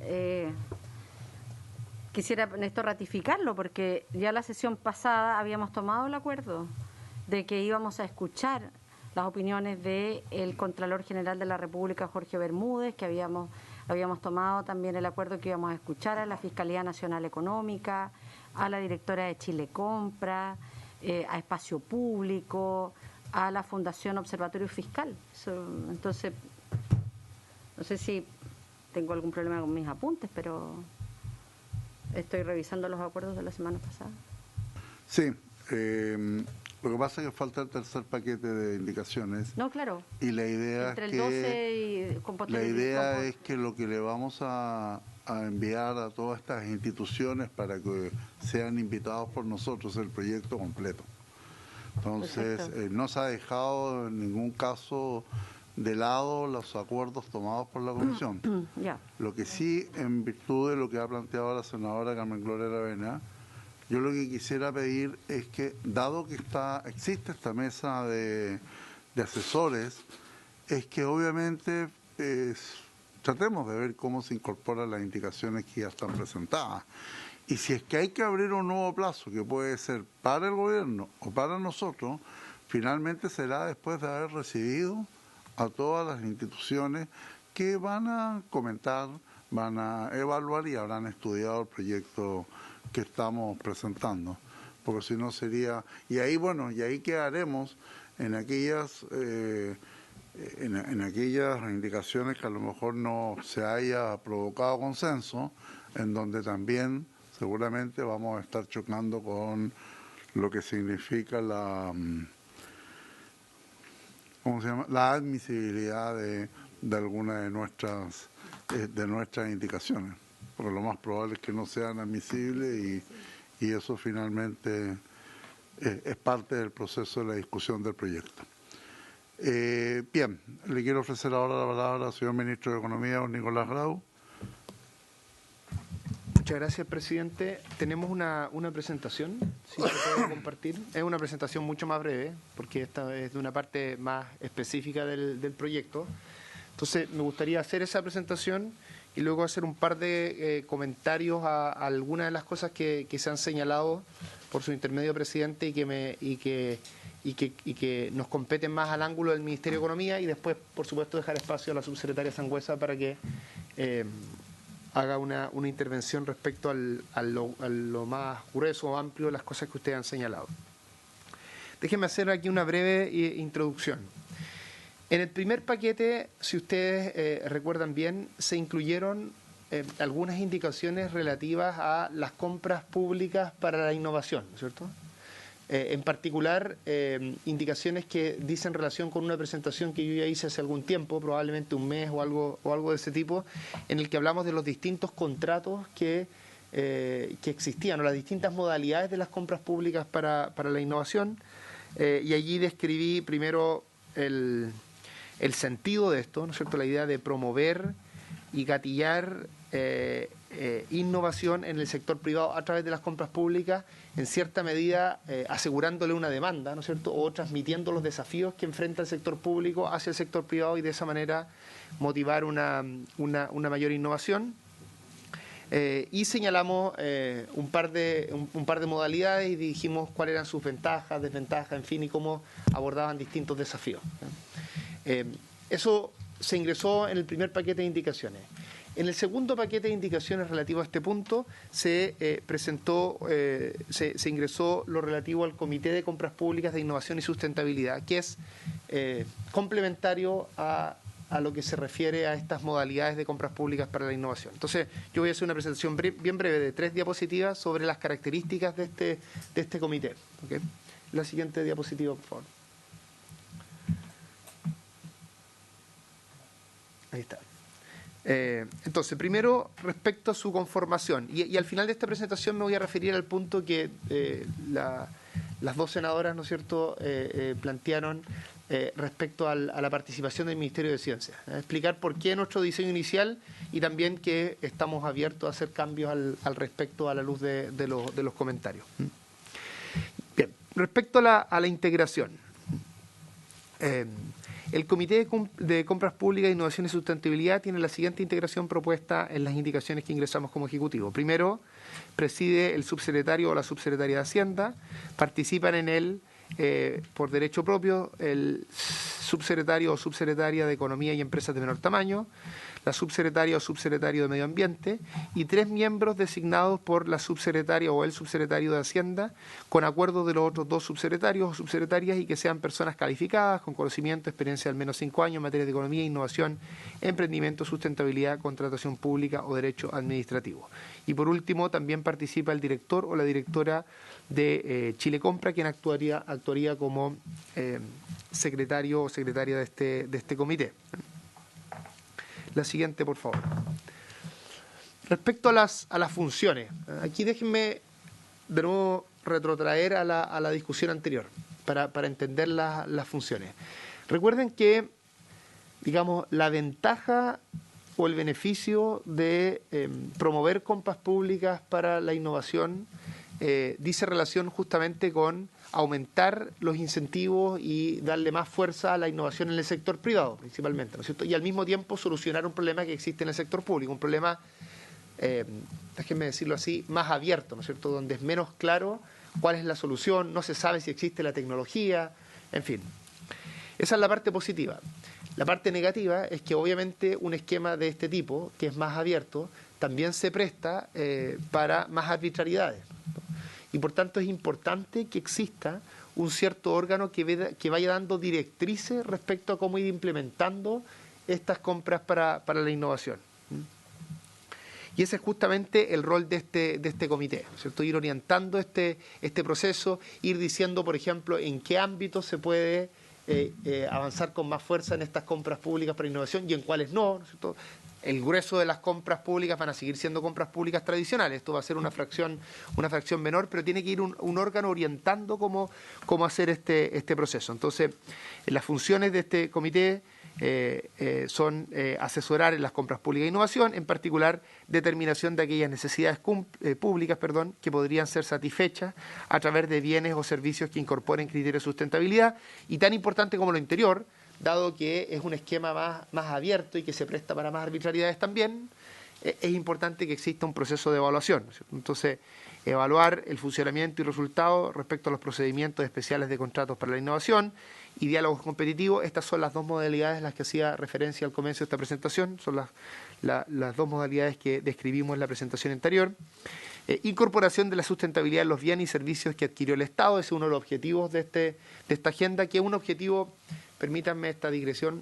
quisiera esto ratificarlo, porque ya la sesión pasada habíamos tomado el acuerdo de que íbamos a escuchar las opiniones del Contralor General de la República, Jorge Bermúdez, que habíamos tomado también el acuerdo que íbamos a escuchar a la Fiscalía Nacional Económica, a la directora de Chile Compra, a Espacio Público, a la Fundación Observatorio Fiscal. Entonces, no sé si tengo algún problema con mis apuntes, pero estoy revisando los acuerdos de la semana pasada. Sí, lo que pasa es que falta el tercer paquete de indicaciones. No, claro. Y la idea entre es el 12 y la idea es que lo que le vamos a enviar a todas estas instituciones para que sean invitados por nosotros el proyecto completo. Entonces, no se ha dejado en ningún caso de lado los acuerdos tomados por la Comisión. Ya. Lo que sí, en virtud de lo que ha planteado la senadora Carmen Gloria Aravena, yo lo que quisiera pedir es que, dado que existe esta mesa de asesores, es que obviamente tratemos de ver cómo se incorporan las indicaciones que ya están presentadas. Y si es que hay que abrir un nuevo plazo, que puede ser para el gobierno o para nosotros, finalmente será después de haber recibido a todas las instituciones que van a comentar, van a evaluar y habrán estudiado el proyecto que estamos presentando. Porque si no sería... Y ahí, bueno, y ahí quedaremos en aquellas... en aquellas indicaciones que a lo mejor no se haya provocado consenso, en donde también seguramente vamos a estar chocando con lo que significa la ¿cómo se llama? La admisibilidad de algunas de nuestras indicaciones, porque lo más probable es que no sean admisibles y eso finalmente es parte del proceso de la discusión del proyecto. Bien, le quiero ofrecer ahora la palabra al señor Ministro de Economía, don Nicolás Grau. Muchas gracias, presidente. Tenemos una presentación, si se puede compartir. Es una presentación mucho más breve, porque esta es de una parte más específica del proyecto. Entonces, me gustaría hacer esa presentación y luego hacer un par de comentarios a algunas de las cosas que se han señalado por su intermedio, presidente, y que nos competen más al ángulo del Ministerio de Economía, y después, por supuesto, dejar espacio a la subsecretaria Sangüesa para que haga una intervención respecto a lo más grueso o amplio de las cosas que ustedes han señalado. Déjenme hacer aquí una breve introducción. En el primer paquete, si ustedes recuerdan bien, se incluyeron algunas indicaciones relativas a las compras públicas para la innovación, ¿cierto? En particular, indicaciones que dicen relación con una presentación que yo ya hice hace algún tiempo, probablemente un mes o algo de ese tipo, en el que hablamos de los distintos contratos que existían, o las distintas modalidades de las compras públicas para la innovación, y allí describí primero el sentido de esto, ¿no es cierto?, la idea de promover y gatillar innovación en el sector privado a través de las compras públicas, en cierta medida asegurándole una demanda, ¿no es cierto?, o transmitiendo los desafíos que enfrenta el sector público hacia el sector privado y de esa manera motivar una mayor innovación. Y señalamos un par de modalidades y dijimos cuáles eran sus ventajas, desventajas, en fin, y cómo abordaban distintos desafíos. Eso se ingresó en el primer paquete de indicaciones. En el segundo paquete de indicaciones relativo a este punto se ingresó lo relativo al Comité de Compras Públicas de Innovación y Sustentabilidad, que es complementario a a lo que se refiere a estas modalidades de compras públicas para la innovación. Entonces, yo voy a hacer una presentación bien breve de 3 diapositivas sobre las características de este comité. ¿Okay? La siguiente diapositiva, por favor. Ahí está. Entonces, primero, respecto a su conformación, y al final de esta presentación me voy a referir al punto que las 2 senadoras, ¿no es cierto?, plantearon respecto a la participación del Ministerio de Ciencia. Explicar por qué nuestro diseño inicial y también que estamos abiertos a hacer cambios al respecto a la luz de los comentarios. Bien, respecto a la integración. El Comité de Compras Públicas, Innovación y Sustentabilidad tiene la siguiente integración propuesta en las indicaciones que ingresamos como Ejecutivo. Primero, preside el subsecretario o la subsecretaria de Hacienda. Participan en él, por derecho propio, el subsecretario o subsecretaria de Economía y Empresas de menor tamaño, la subsecretaria o subsecretario de Medio Ambiente y 3 miembros designados por la subsecretaria o el subsecretario de Hacienda con acuerdo de los otros 2 subsecretarios o subsecretarias y que sean personas calificadas con conocimiento, experiencia de al menos 5 años en materia de economía, innovación, emprendimiento, sustentabilidad, contratación pública o derecho administrativo. Y por último, también participa el director o la directora de Chile Compra, quien actuaría como secretario o secretaria de este comité. La siguiente, por favor. Respecto a las funciones, aquí déjenme de nuevo retrotraer a la discusión anterior para entender las funciones. Recuerden que, digamos, la ventaja o el beneficio de promover compras públicas para la innovación dice relación justamente con aumentar los incentivos y darle más fuerza a la innovación en el sector privado, principalmente, ¿no es cierto? Y al mismo tiempo solucionar un problema que existe en el sector público, un problema, déjenme decirlo así, más abierto, ¿no es cierto?, donde es menos claro cuál es la solución, no se sabe si existe la tecnología, en fin. Esa es la parte positiva. La parte negativa es que obviamente un esquema de este tipo, que es más abierto, también se presta para más arbitrariedades. Y por tanto es importante que exista un cierto órgano que vaya dando directrices respecto a cómo ir implementando estas compras para la innovación. Y ese es justamente el rol de este comité, ¿cierto? Ir orientando este proceso, ir diciendo, por ejemplo, en qué ámbitos se puede avanzar con más fuerza en estas compras públicas para innovación y en cuáles no, ¿no es cierto? El grueso de las compras públicas van a seguir siendo compras públicas tradicionales. Esto va a ser una fracción menor, pero tiene que ir un órgano orientando cómo hacer este proceso. Entonces, las funciones de este comité son asesorar en las compras públicas de innovación, en particular determinación de aquellas necesidades públicas que podrían ser satisfechas a través de bienes o servicios que incorporen criterios de sustentabilidad, y tan importante como lo anterior, dado que es un esquema más abierto y que se presta para más arbitrariedades también, es importante que exista un proceso de evaluación, ¿cierto? Entonces, evaluar el funcionamiento y resultados respecto a los procedimientos especiales de contratos para la innovación y diálogos competitivos. Estas son las 2 modalidades a las que hacía referencia al comienzo de esta presentación, son las 2 modalidades que describimos en la presentación anterior. Incorporación de la sustentabilidad en los bienes y servicios que adquirió el Estado, ese es uno de los objetivos de esta agenda, que es un objetivo, permítanme esta digresión,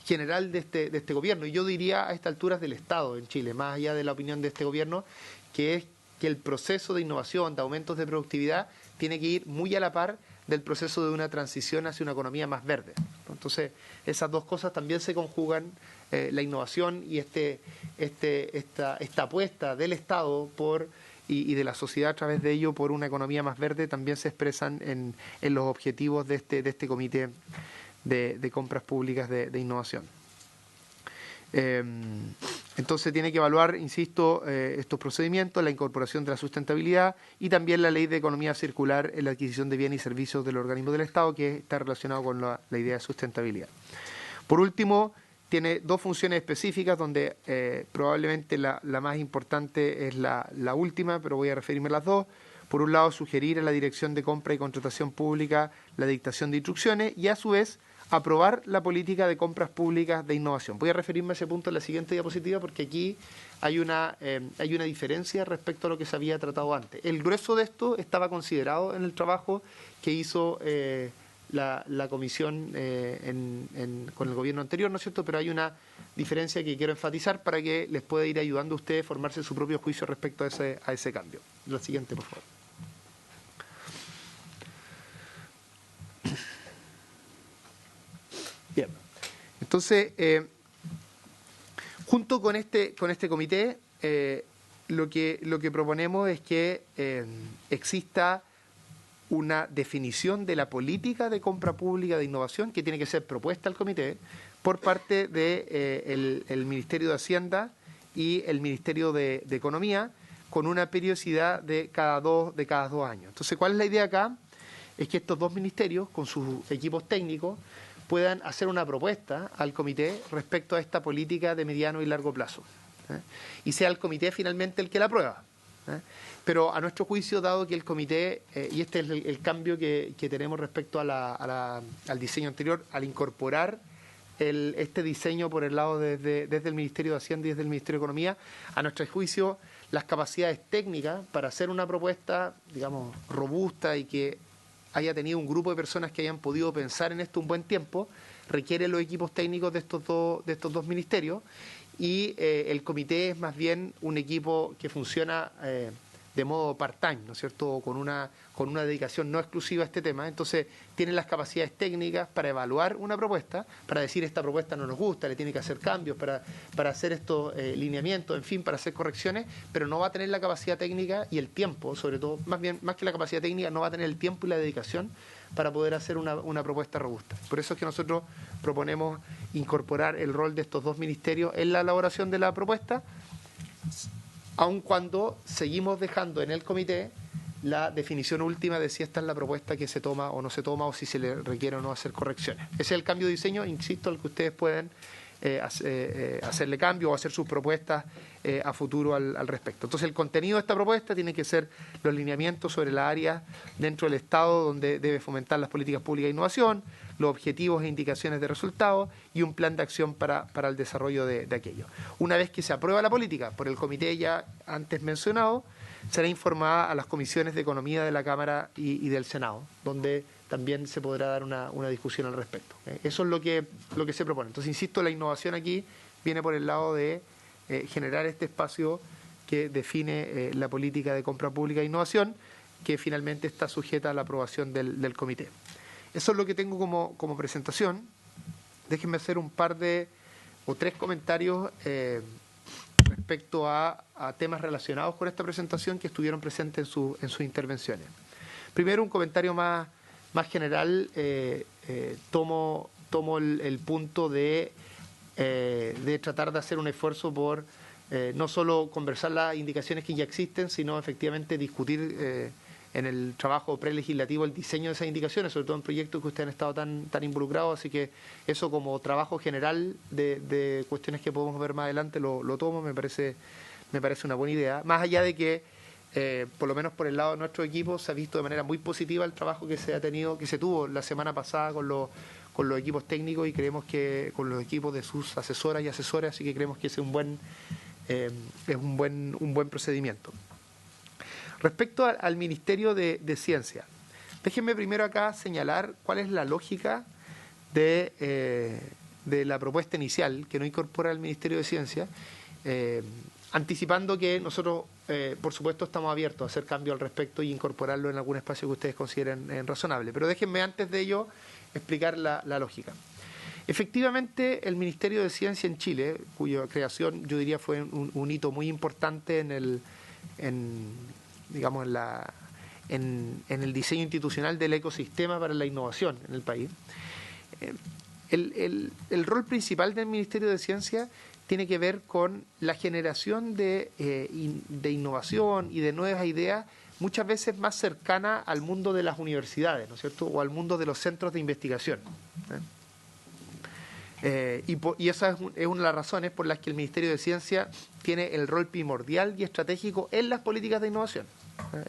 general de este gobierno, y yo diría a estas alturas del Estado en Chile, más allá de la opinión de este gobierno, que es que el proceso de innovación, de aumentos de productividad, tiene que ir muy a la par del proceso de una transición hacia una economía más verde. Entonces, esas 2 cosas también se conjugan, la innovación y esta apuesta del Estado y de la sociedad a través de ello por una economía más verde, también se expresan en los objetivos de este comité de compras públicas de innovación. Entonces tiene que evaluar, insisto, estos procedimientos, la incorporación de la sustentabilidad y también la ley de economía circular en la adquisición de bienes y servicios del organismo del Estado, que está relacionado con la idea de sustentabilidad. Por último, tiene 2 funciones específicas donde probablemente la más importante es la última, pero voy a referirme a las 2. Por un lado, sugerir a la Dirección de Compra y Contratación Pública la dictación de instrucciones y, a su vez, aprobar la política de compras públicas de innovación. Voy a referirme a ese punto en la siguiente diapositiva porque aquí hay una diferencia respecto a lo que se había tratado antes. El grueso de esto estaba considerado en el trabajo que hizo la comisión con el gobierno anterior, ¿no es cierto? Pero hay una diferencia que quiero enfatizar para que les pueda ir ayudando a ustedes a formarse su propio juicio respecto a ese cambio. La siguiente, por favor. Bien. Entonces, junto con este comité, lo que proponemos es que exista una definición de la política de compra pública de innovación que tiene que ser propuesta al comité por parte del Ministerio de Hacienda y el Ministerio de Economía con una periodicidad de cada dos años. Entonces, ¿cuál es la idea acá? Es que estos dos ministerios, con sus equipos técnicos, puedan hacer una propuesta al comité respecto a esta política de mediano y largo plazo. Y sea el comité finalmente el que la aprueba. Pero a nuestro juicio, dado que el comité, y este es el cambio que tenemos respecto al diseño anterior, al incorporar este diseño por el lado desde el Ministerio de Hacienda y desde el Ministerio de Economía, a nuestro juicio, las capacidades técnicas para hacer una propuesta, digamos, robusta y que haya tenido un grupo de personas que hayan podido pensar en esto un buen tiempo, requiere los equipos técnicos de estos dos ministerios, y el comité es más bien un equipo que funciona de modo part-time, ¿no es cierto?, con una dedicación no exclusiva a este tema. Entonces, tienen las capacidades técnicas para evaluar una propuesta, para decir esta propuesta no nos gusta, le tiene que hacer cambios, para hacer estos lineamientos, en fin, para hacer correcciones, pero no va a tener la capacidad técnica y el tiempo, sobre todo, más que la capacidad técnica, no va a tener el tiempo y la dedicación para poder hacer una propuesta robusta. Por eso es que nosotros proponemos incorporar el rol de estos dos ministerios en la elaboración de la propuesta, aun cuando seguimos dejando en el comité la definición última de si esta es la propuesta que se toma o no se toma, o si se le requiere o no hacer correcciones. Ese es el cambio de diseño, insisto, al que ustedes pueden hacerle cambio o hacer sus propuestas a futuro al respecto. Entonces, el contenido de esta propuesta tiene que ser los lineamientos sobre las áreas dentro del Estado donde debe fomentar las políticas públicas de innovación, los objetivos e indicaciones de resultados y un plan de acción para el desarrollo de aquello. Una vez que se aprueba la política por el comité ya antes mencionado, será informada a las comisiones de Economía de la Cámara y del Senado, donde también se podrá dar una discusión al respecto. Eso es lo que se propone. Entonces, insisto, la innovación aquí viene por el lado de generar este espacio que define la política de compra pública e innovación, que finalmente está sujeta a la aprobación del comité. Eso es lo que tengo como presentación. Déjenme hacer un par o tres comentarios respecto a temas relacionados con esta presentación que estuvieron presentes en sus intervenciones. Primero, un comentario más general. Tomo el punto de tratar de hacer un esfuerzo por no solo conversar las indicaciones que ya existen, sino efectivamente discutir en el trabajo prelegislativo el diseño de esas indicaciones, sobre todo en proyectos que ustedes han estado tan involucrados. Así que eso, como trabajo general de cuestiones que podemos ver más adelante, lo tomo. Me parece una buena idea. Más allá de que, por lo menos por el lado de nuestro equipo, se ha visto de manera muy positiva el trabajo que se tuvo la semana pasada con los equipos técnicos, y creemos que con los equipos de sus asesoras y asesores, así que creemos que ese es un buen procedimiento. Respecto al Ministerio de Ciencia, déjenme primero acá señalar cuál es la lógica de la propuesta inicial, que no incorpora al Ministerio de Ciencia, anticipando que nosotros, por supuesto, estamos abiertos a hacer cambios al respecto y incorporarlo en algún espacio que ustedes consideren razonable. Pero déjenme, antes de ello, explicar la lógica. Efectivamente, el Ministerio de Ciencia en Chile, cuya creación yo diría fue un hito muy importante en el diseño institucional del ecosistema para la innovación en el país. El rol principal del Ministerio de Ciencia tiene que ver con la generación de innovación y de nuevas ideas, muchas veces más cercana al mundo de las universidades, ¿no es cierto?, o al mundo de los centros de investigación. Y esa es una de las razones por las que el Ministerio de Ciencia tiene el rol primordial y estratégico en las políticas de innovación.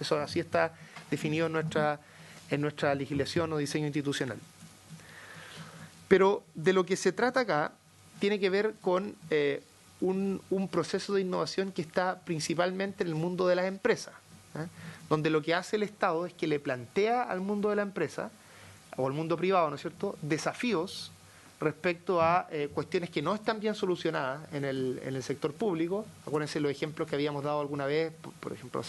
Eso así está definido en nuestra legislación o diseño institucional. Pero de lo que se trata acá tiene que ver con un proceso de innovación que está principalmente en el mundo de las empresas, donde lo que hace el Estado es que le plantea al mundo de la empresa o al mundo privado, ¿no es cierto?, desafíos respecto a cuestiones que no están bien solucionadas en el sector público. Acuérdense los ejemplos que habíamos dado alguna vez, por ejemplo,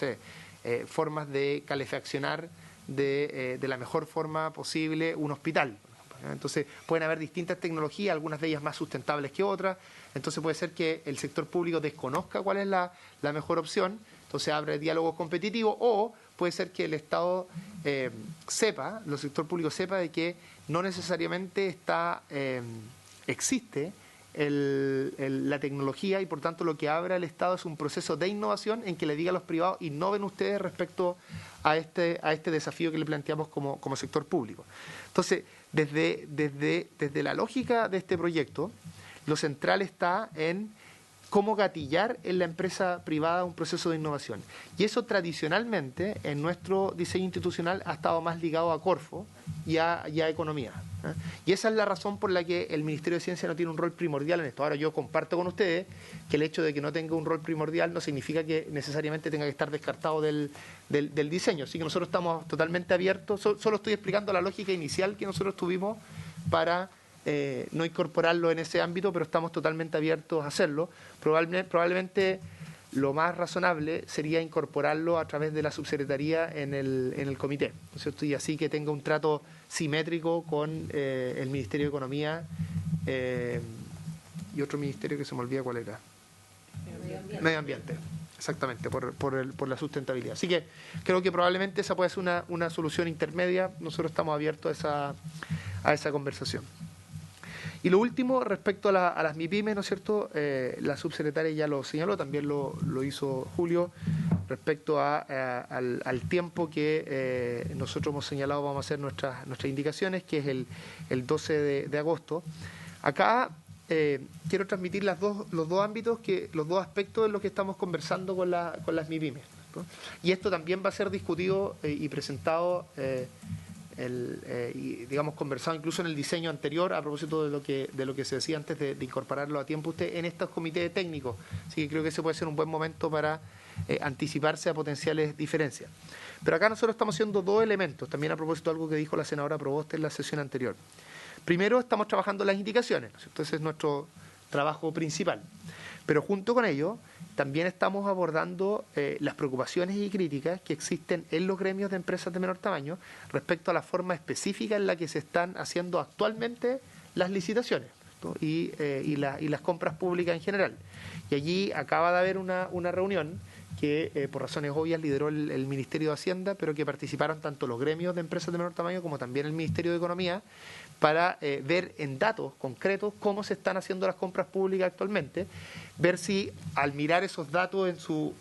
formas de calefaccionar de la mejor forma posible un hospital. Entonces pueden haber distintas tecnologías, algunas de ellas más sustentables que otras. Entonces puede ser que el sector público desconozca cuál es la mejor opción, entonces abre diálogos competitivos, o puede ser que el Estado sepa, el sector público sepa de que no necesariamente existe la tecnología, y por tanto lo que abre el Estado es un proceso de innovación en que le diga a los privados: innoven ustedes respecto a este desafío que le planteamos como sector público. Entonces, desde la lógica de este proyecto, lo central está en cómo gatillar en la empresa privada un proceso de innovación. Y eso tradicionalmente en nuestro diseño institucional ha estado más ligado a Corfo y a economía. Y esa es la razón por la que el Ministerio de Ciencia no tiene un rol primordial en esto. Ahora, yo comparto con ustedes que el hecho de que no tenga un rol primordial no significa que necesariamente tenga que estar descartado del diseño. Así que nosotros estamos totalmente abiertos. Solo estoy explicando la lógica inicial que nosotros tuvimos para no incorporarlo en ese ámbito, pero estamos totalmente abiertos a hacerlo. Probablemente lo más razonable sería incorporarlo a través de la subsecretaría en el comité, ¿no es cierto? Y así que tenga un trato simétrico con el Ministerio de Economía y otro ministerio que se me olvida cuál era. Medio Ambiente. Exactamente, por la sustentabilidad. Así que creo que probablemente esa puede ser una solución intermedia. Nosotros estamos abiertos a esa conversación. Y lo último, respecto a las MIPYME, ¿no es cierto? La subsecretaria ya lo señaló, también lo hizo Julio, respecto al tiempo que nosotros hemos señalado vamos a hacer nuestras indicaciones, que es el 12 de agosto. Acá quiero transmitir los dos ámbitos, los dos aspectos de lo que estamos conversando con las MIPYME, ¿no? Y esto también va a ser discutido y presentado y digamos conversado incluso en el diseño anterior, a propósito de lo que se decía antes de incorporarlo a tiempo usted en estos comités técnicos. Así que creo que ese puede ser un buen momento para anticiparse a potenciales diferencias. Pero acá nosotros estamos haciendo dos elementos, también a propósito de algo que dijo la senadora Proboste en la sesión anterior. Primero, estamos trabajando las indicaciones, ¿no es cierto? Ese es nuestro trabajo principal. Pero junto con ello, también estamos abordando las preocupaciones y críticas que existen en los gremios de empresas de menor tamaño respecto a la forma específica en la que se están haciendo actualmente las licitaciones, ¿no? y las compras públicas en general. Y allí acaba de haber una reunión que por razones obvias lideró el Ministerio de Hacienda, pero que participaron tanto los gremios de empresas de menor tamaño como también el Ministerio de Economía, para ver en datos concretos cómo se están haciendo las compras públicas actualmente, ver si al mirar esos datos en su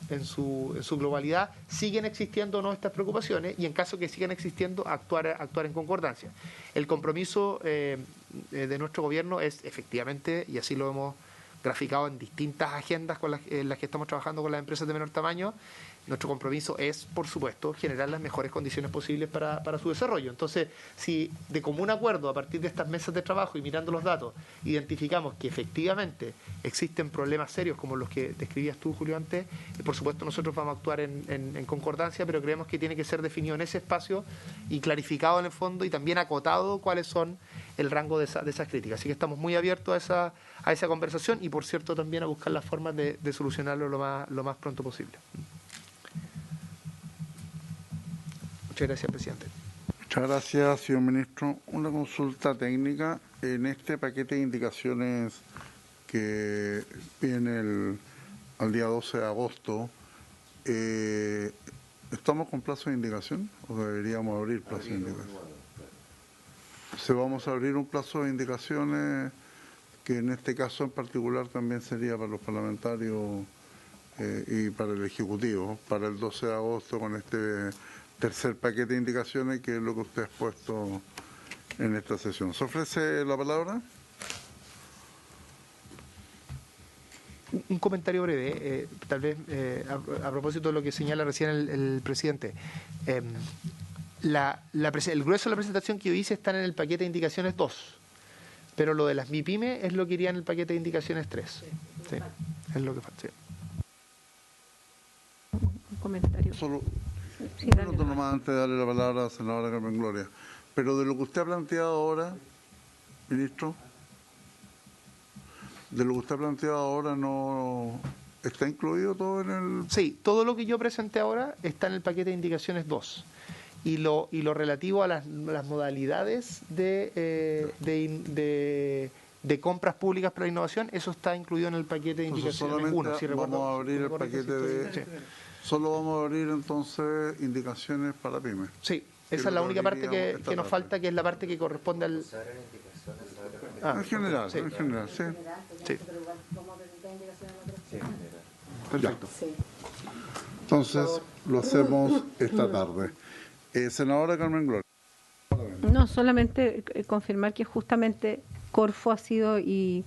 globalidad siguen existiendo o no estas preocupaciones, y en caso que sigan existiendo actuar en concordancia. El compromiso de nuestro gobierno es efectivamente, y así lo hemos graficado en distintas agendas en las que estamos trabajando con las empresas de menor tamaño, nuestro compromiso es, por supuesto, generar las mejores condiciones posibles para su desarrollo. Entonces, si de común acuerdo, a partir de estas mesas de trabajo y mirando los datos, identificamos que efectivamente existen problemas serios como los que describías tú, Julio, antes, por supuesto nosotros vamos a actuar en concordancia, pero creemos que tiene que ser definido en ese espacio y clarificado en el fondo, y también acotado cuáles son el rango de esas críticas. Así que estamos muy abiertos a esa conversación y, por cierto, también a buscar las formas de solucionarlo lo más pronto posible. Muchas gracias, presidente. Muchas gracias, señor ministro. Una consulta técnica. En este paquete de indicaciones que viene al día 12 de agosto, ¿estamos con plazo de indicación o deberíamos abrir plazo de indicación? Se vamos a abrir un plazo de indicaciones que en este caso en particular también sería para los parlamentarios y para el Ejecutivo, para el 12 de agosto con este tercer paquete de indicaciones, que es lo que usted ha expuesto en esta sesión. ¿Se ofrece la palabra? Un comentario breve, tal vez a propósito de lo que señala recién el presidente. El grueso de la presentación que yo hice está en el paquete de indicaciones 2, pero lo de las MIPYME es lo que iría en el paquete de indicaciones 3. Sí, es lo que falta. Sí. Un comentario. Solo un minuto nomás antes de darle la palabra a la senadora Carmen Gloria. Pero de lo que usted ha planteado ahora, ministro, de lo que usted ha planteado ahora no está incluido todo en el... Sí, todo lo que yo presenté ahora está en el paquete de indicaciones 2. Y lo relativo a las modalidades de compras públicas para la innovación, eso está incluido en el paquete de indicaciones 1. Si vamos a abrir el paquete de... Sí. Solo vamos a abrir entonces indicaciones para pymes. Sí, esa es la única parte que nos falta, que es la parte que corresponde al... En general, sí. En general, sí. Sí. Perfecto. Entonces, lo hacemos esta tarde. Senadora Carmen Gloria. No, solamente confirmar que justamente Corfo ha sido y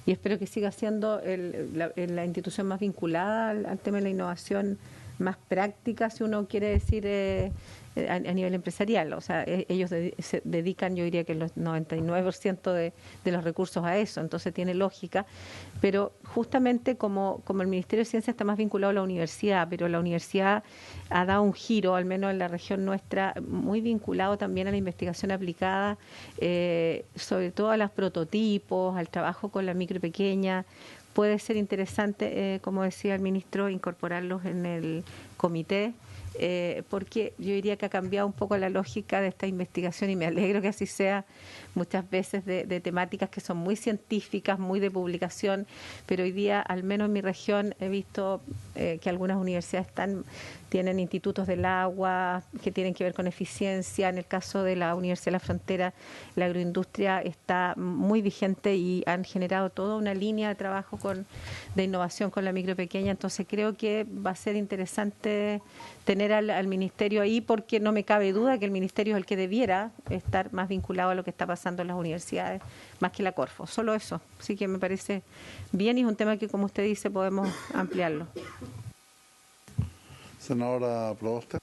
espero que siga siendo la institución más vinculada al tema de la innovación, más práctica, si uno quiere decir, a nivel empresarial. O sea, ellos se dedican, yo diría que el 99% de los recursos a eso, entonces tiene lógica. Pero justamente como el Ministerio de Ciencia está más vinculado a la universidad, pero la universidad ha dado un giro, al menos en la región nuestra, muy vinculado también a la investigación aplicada, sobre todo a los prototipos, al trabajo con la micro y pequeña. Puede ser interesante, como decía el ministro, incorporarlos en el comité, porque yo diría que ha cambiado un poco la lógica de esta investigación y me alegro que así sea, muchas veces de temáticas que son muy científicas, muy de publicación, pero hoy día, al menos en mi región, he visto que algunas universidades tienen institutos del agua que tienen que ver con eficiencia. En el caso de la Universidad de la Frontera, la agroindustria está muy vigente y han generado toda una línea de trabajo de innovación con la micro y pequeña. Entonces creo que va a ser interesante tener al ministerio ahí, porque no me cabe duda que el ministerio es el que debiera estar más vinculado a lo que está pasando en las universidades, más que la Corfo. Solo eso. Así que me parece bien y es un tema que, como usted dice, podemos ampliarlo. Senadora Proboste.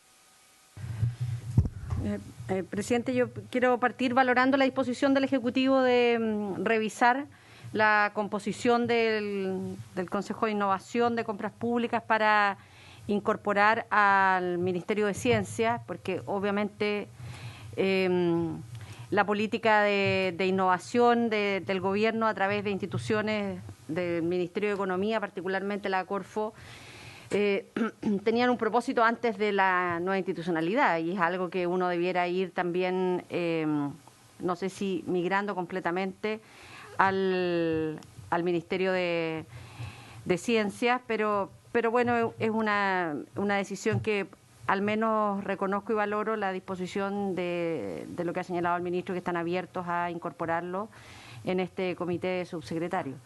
Presidente, yo quiero partir valorando la disposición del Ejecutivo de revisar la composición del Consejo de Innovación de Compras Públicas para incorporar al Ministerio de Ciencia, porque obviamente la política de innovación del gobierno a través de instituciones del Ministerio de Economía, particularmente la Corfo, tenían un propósito antes de la nueva institucionalidad, y es algo que uno debiera ir también, no sé si migrando completamente al Ministerio de Ciencias, pero bueno, es una decisión que al menos reconozco y valoro la disposición de lo que ha señalado el ministro, que están abiertos a incorporarlo en este comité de subsecretarios.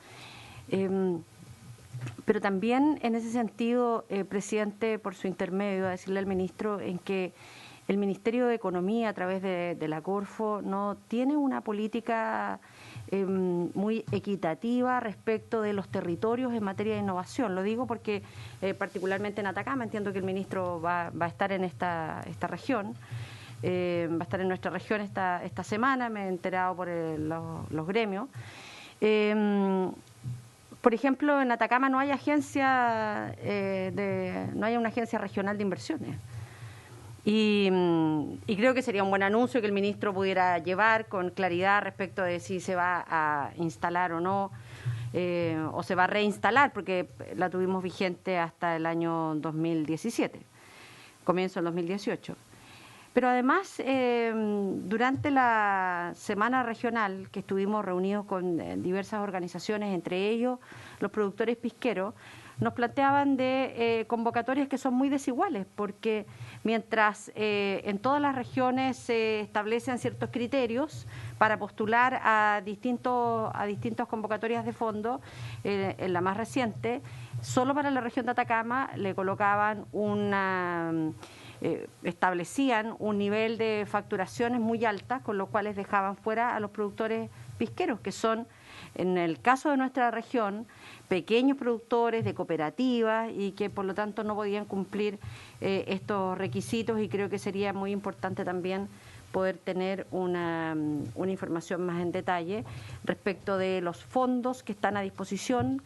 Pero también en ese sentido, presidente, por su intermedio, a decirle al ministro en que el Ministerio de Economía, a través de la Corfo, no tiene una política muy equitativa respecto de los territorios en materia de innovación. Lo digo porque particularmente en Atacama entiendo que el ministro va a estar en esta región, va a estar en nuestra región esta semana, me he enterado por los gremios. Por ejemplo, en Atacama no hay agencia no hay una agencia regional de inversiones. Y creo que sería un buen anuncio que el ministro pudiera llevar con claridad respecto de si se va a instalar o no, o se va a reinstalar, porque la tuvimos vigente hasta el año 2017, comienzo del 2018. Pero además, durante la semana regional que estuvimos reunidos con diversas organizaciones, entre ellos los productores pisqueros, nos planteaban de convocatorias que son muy desiguales, porque mientras en todas las regiones se establecen ciertos criterios para postular a distintas convocatorias de fondo, en la más reciente, solo para la región de Atacama le colocaban establecían un nivel de facturaciones muy altas, con los cuales dejaban fuera a los productores pisqueros, que son, en el caso de nuestra región, pequeños productores de cooperativas y que por lo tanto no podían cumplir estos requisitos, y creo que sería muy importante también poder tener una información más en detalle respecto de los fondos que están a disposición,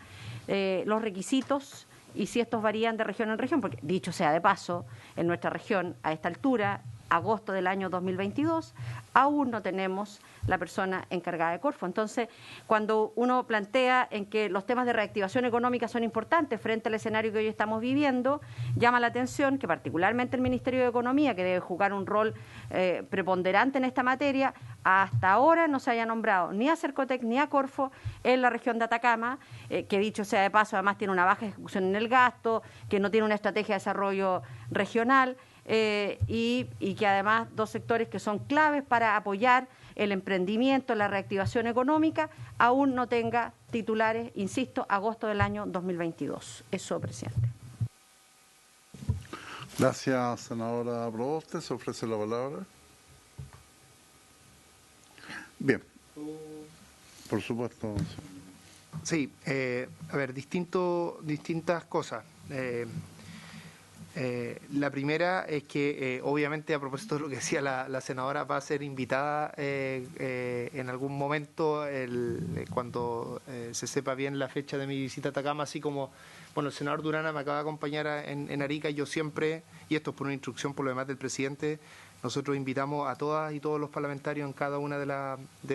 los requisitos y si estos varían de región en región, porque dicho sea de paso, en nuestra región a esta altura agosto del año 2022, aún no tenemos la persona encargada de Corfo. Entonces, cuando uno plantea en que los temas de reactivación económica son importantes frente al escenario que hoy estamos viviendo, llama la atención que particularmente el Ministerio de Economía, que debe jugar un rol preponderante en esta materia, hasta ahora no se haya nombrado ni a Cercotec ni a Corfo en la región de Atacama, que dicho sea de paso, además tiene una baja ejecución en el gasto, que no tiene una estrategia de desarrollo regional, y que además dos sectores que son claves para apoyar el emprendimiento, la reactivación económica, aún no tenga titulares, insisto, agosto del año 2022. Eso, presidente. Gracias, senadora Proboste. Se ofrece la palabra. Bien. Por supuesto. Sí, a ver, distintas cosas. La primera es que, obviamente, a propósito de lo que decía la senadora, va a ser invitada en algún momento cuando se sepa bien la fecha de mi visita a Atacama, así como, bueno, el senador Durana me acaba de acompañar en Arica, y yo siempre, y esto es por una instrucción por lo demás del presidente, nosotros invitamos a todas y todos los parlamentarios en cada una de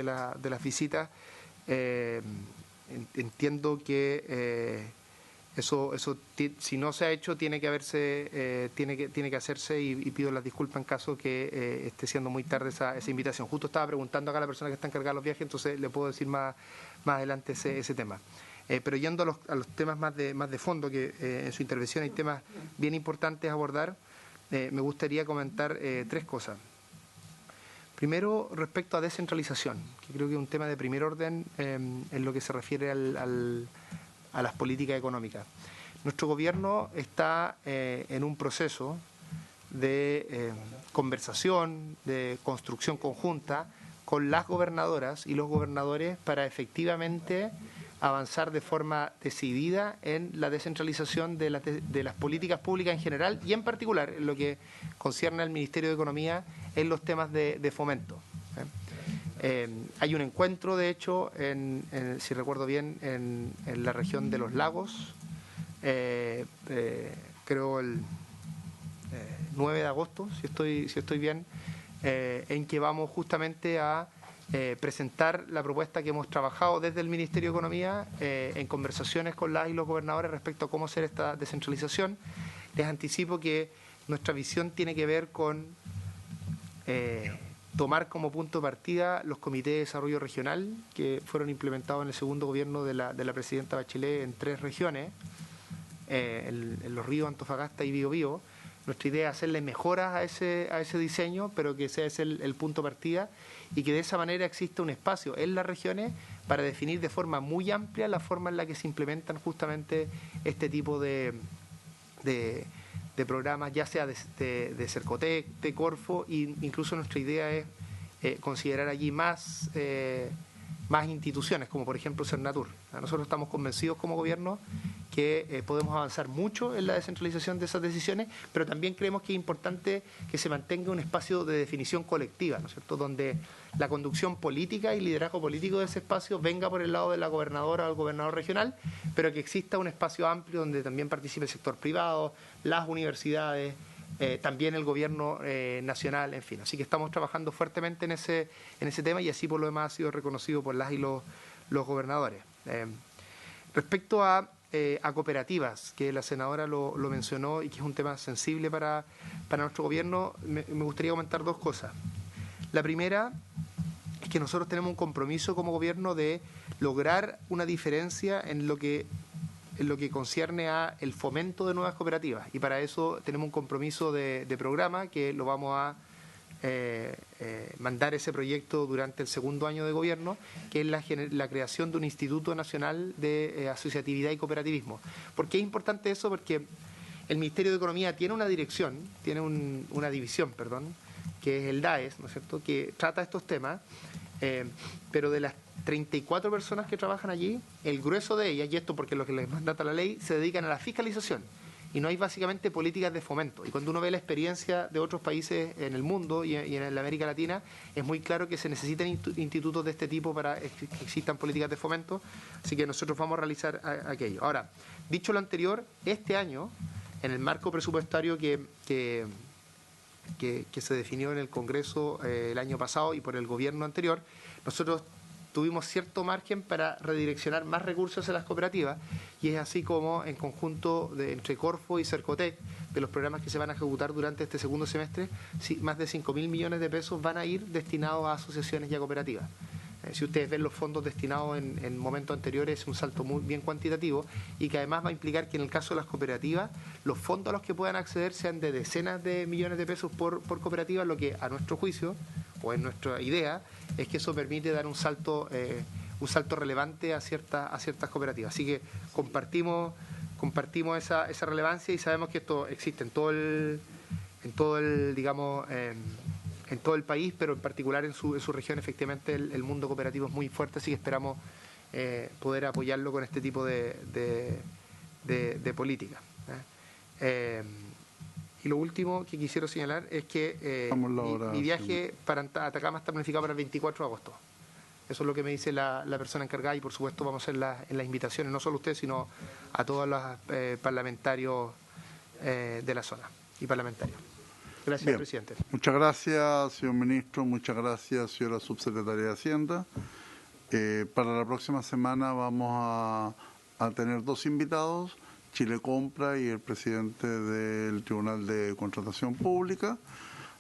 las visitas. Entiendo que eso si no se ha hecho tiene que hacerse, y pido las disculpas en caso que esté siendo muy tarde esa invitación. Justo estaba preguntando acá a la persona que está encargada de los viajes, entonces le puedo decir más adelante ese tema. Pero yendo a los temas más de fondo, que en su intervención hay temas bien importantes a abordar, me gustaría comentar tres cosas. Primero, respecto a descentralización, que creo que es un tema de primer orden en lo que se refiere a las políticas económicas. Nuestro gobierno está en un proceso de conversación, de construcción conjunta con las gobernadoras y los gobernadores para efectivamente avanzar de forma decidida en la descentralización de las políticas públicas en general, y en particular en lo que concierne al Ministerio de Economía en los temas de fomento. Hay un encuentro, de hecho, si recuerdo bien, en la región de los lagos, creo el 9 de agosto, si estoy bien, en que vamos justamente a presentar la propuesta que hemos trabajado desde el Ministerio de Economía en conversaciones con las y los gobernadores respecto a cómo hacer esta descentralización. Les anticipo que nuestra visión tiene que ver con tomar como punto de partida los comités de desarrollo regional que fueron implementados en el segundo gobierno de la presidenta Bachelet en 3 regiones, en Los Ríos, Antofagasta y Biobío. Nuestra idea es hacerle mejoras a ese diseño, pero que sea ese el punto de partida, y que de esa manera exista un espacio en las regiones para definir de forma muy amplia la forma en la que se implementan justamente este tipo de programas, ya sea de Cercotec, de Corfo, e incluso nuestra idea es considerar allí más instituciones, como por ejemplo Cernatur. Nosotros estamos convencidos como gobierno que podemos avanzar mucho en la descentralización de esas decisiones, pero también creemos que es importante que se mantenga un espacio de definición colectiva, ¿no es cierto?, donde la conducción política y liderazgo político de ese espacio venga por el lado de la gobernadora o del gobernador regional, pero que exista un espacio amplio donde también participe el sector privado, las universidades, también el gobierno nacional, en fin. Así que estamos trabajando fuertemente en ese tema, y así por lo demás ha sido reconocido por las y los gobernadores. Respecto a cooperativas, que la senadora lo mencionó y que es un tema sensible para nuestro gobierno, me gustaría comentar 2 cosas. La primera es que nosotros tenemos un compromiso como gobierno de lograr una diferencia en lo que concierne a el fomento de nuevas cooperativas, y para eso tenemos un compromiso de programa que lo vamos a mandar ese proyecto durante el segundo año de gobierno, que es la creación de un Instituto Nacional de Asociatividad y Cooperativismo. ¿Por qué es importante eso? Porque el Ministerio de Economía tiene una división, que es el DAES, ¿no es cierto?, que trata estos temas, pero de las 34 personas que trabajan allí, el grueso de ellas, y esto porque lo que les mandata la ley, se dedican a la fiscalización, y no hay básicamente políticas de fomento. Y cuando uno ve la experiencia de otros países en el mundo y en la América Latina, es muy claro que se necesitan institutos de este tipo para que existan políticas de fomento, así que nosotros vamos a realizar aquello. Ahora, dicho lo anterior, este año, en el marco presupuestario que que se definió en el Congreso el año pasado y por el gobierno anterior, nosotros tuvimos cierto margen para redireccionar más recursos a las cooperativas, y es así como en conjunto entre Corfo y Cercotec, de los programas que se van a ejecutar durante este segundo semestre, más de 5.000 millones de pesos van a ir destinados a asociaciones y a cooperativas. Si ustedes ven los fondos destinados en momentos anteriores, es un salto muy bien cuantitativo, y que además va a implicar que en el caso de las cooperativas, los fondos a los que puedan acceder sean de decenas de millones de pesos por cooperativa, lo que a nuestro juicio, o en nuestra idea, es que eso permite dar un salto relevante a ciertas cooperativas. Así que compartimos esa relevancia, y sabemos que esto existe en todo el país, pero en particular en su región. Efectivamente el mundo cooperativo es muy fuerte, así que esperamos poder apoyarlo con este tipo de política. Y lo último que quisiera señalar es que mi viaje para Atacama está planificado para el 24 de agosto. Eso es lo que me dice la persona encargada, y por supuesto vamos a hacer las invitaciones, no solo a usted, sino a todos los parlamentarios de la zona y parlamentarios. Gracias, Bien. presidente. Muchas gracias, señor ministro. Muchas gracias, señora subsecretaria de Hacienda. Para la próxima semana vamos a tener dos invitados, Chile Compra y el presidente del Tribunal de Contratación Pública.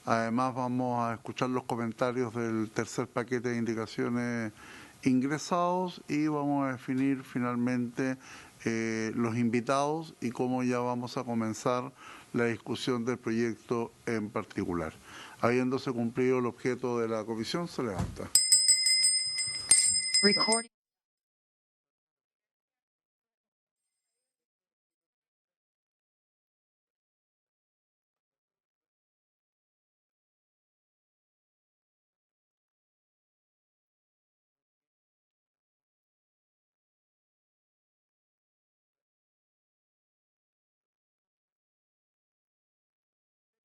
Además vamos a escuchar los comentarios del tercer paquete de indicaciones ingresados, y vamos a definir finalmente los invitados y cómo ya vamos a comenzar la discusión del proyecto en particular. Habiéndose cumplido el objeto de la comisión, se levanta.